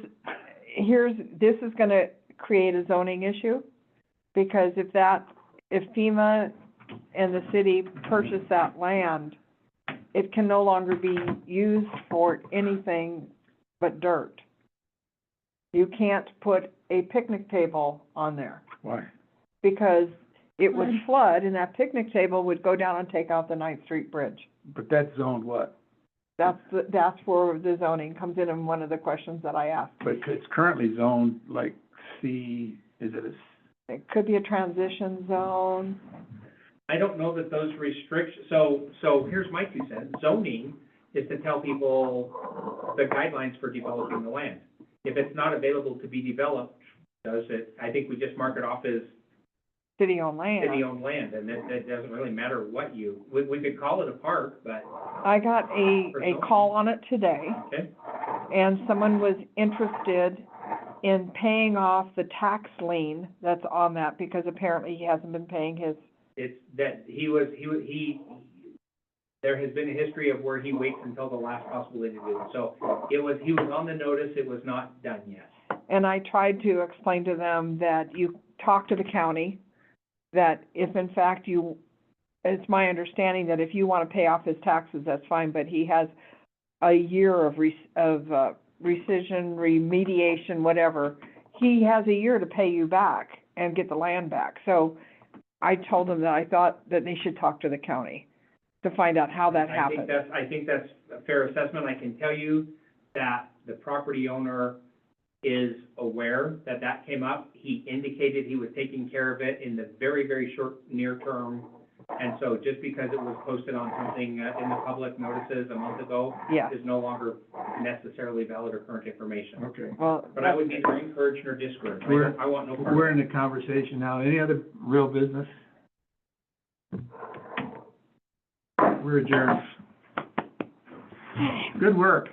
this is gonna create a zoning issue, because if FEMA and the city purchase that land, it can no longer be used for anything but dirt. You can't put a picnic table on there, Why? because it would flood, and that picnic table would go down and take out the Ninth Street Bridge. But that's zoned what? That's where the zoning comes in one of the questions that I asked. But it's currently zoned like C, is it a, It could be a transition zone. I don't know that those restrictions, so here's my 2 cents. Zoning is to tell people the guidelines for developing the land. If it's not available to be developed, I think we just mark it off as City-owned land. city-owned land, and it doesn't really matter what we could call it a park, but, I got a call on it today, okay? and someone was interested in paying off the tax lien that's on that, because apparently he hasn't been paying his, It's that there has been a history of where he waits until the last possibility to do it. So he was on the notice, it was not done yet. and I tried to explain to them that you talk to the county, that if in fact it's my understanding that if you wanna pay off his taxes, that's fine, but he has a year of rescission, remediation, whatever. He has a year to pay you back and get the land back. So I told them that I thought that they should talk to the county to find out how that happened. I think that's a fair assessment. I can tell you that the property owner is aware that that came up. He indicated he was taking care of it in the very, very short, near term. And so just because it was posted on something in the public notices a month ago Yeah, is no longer necessarily valid or current information. okay. well, But I would neither encourage nor discourage. I want no part of it. We're in the conversation now. Any other real business? We're adjourned. Good work.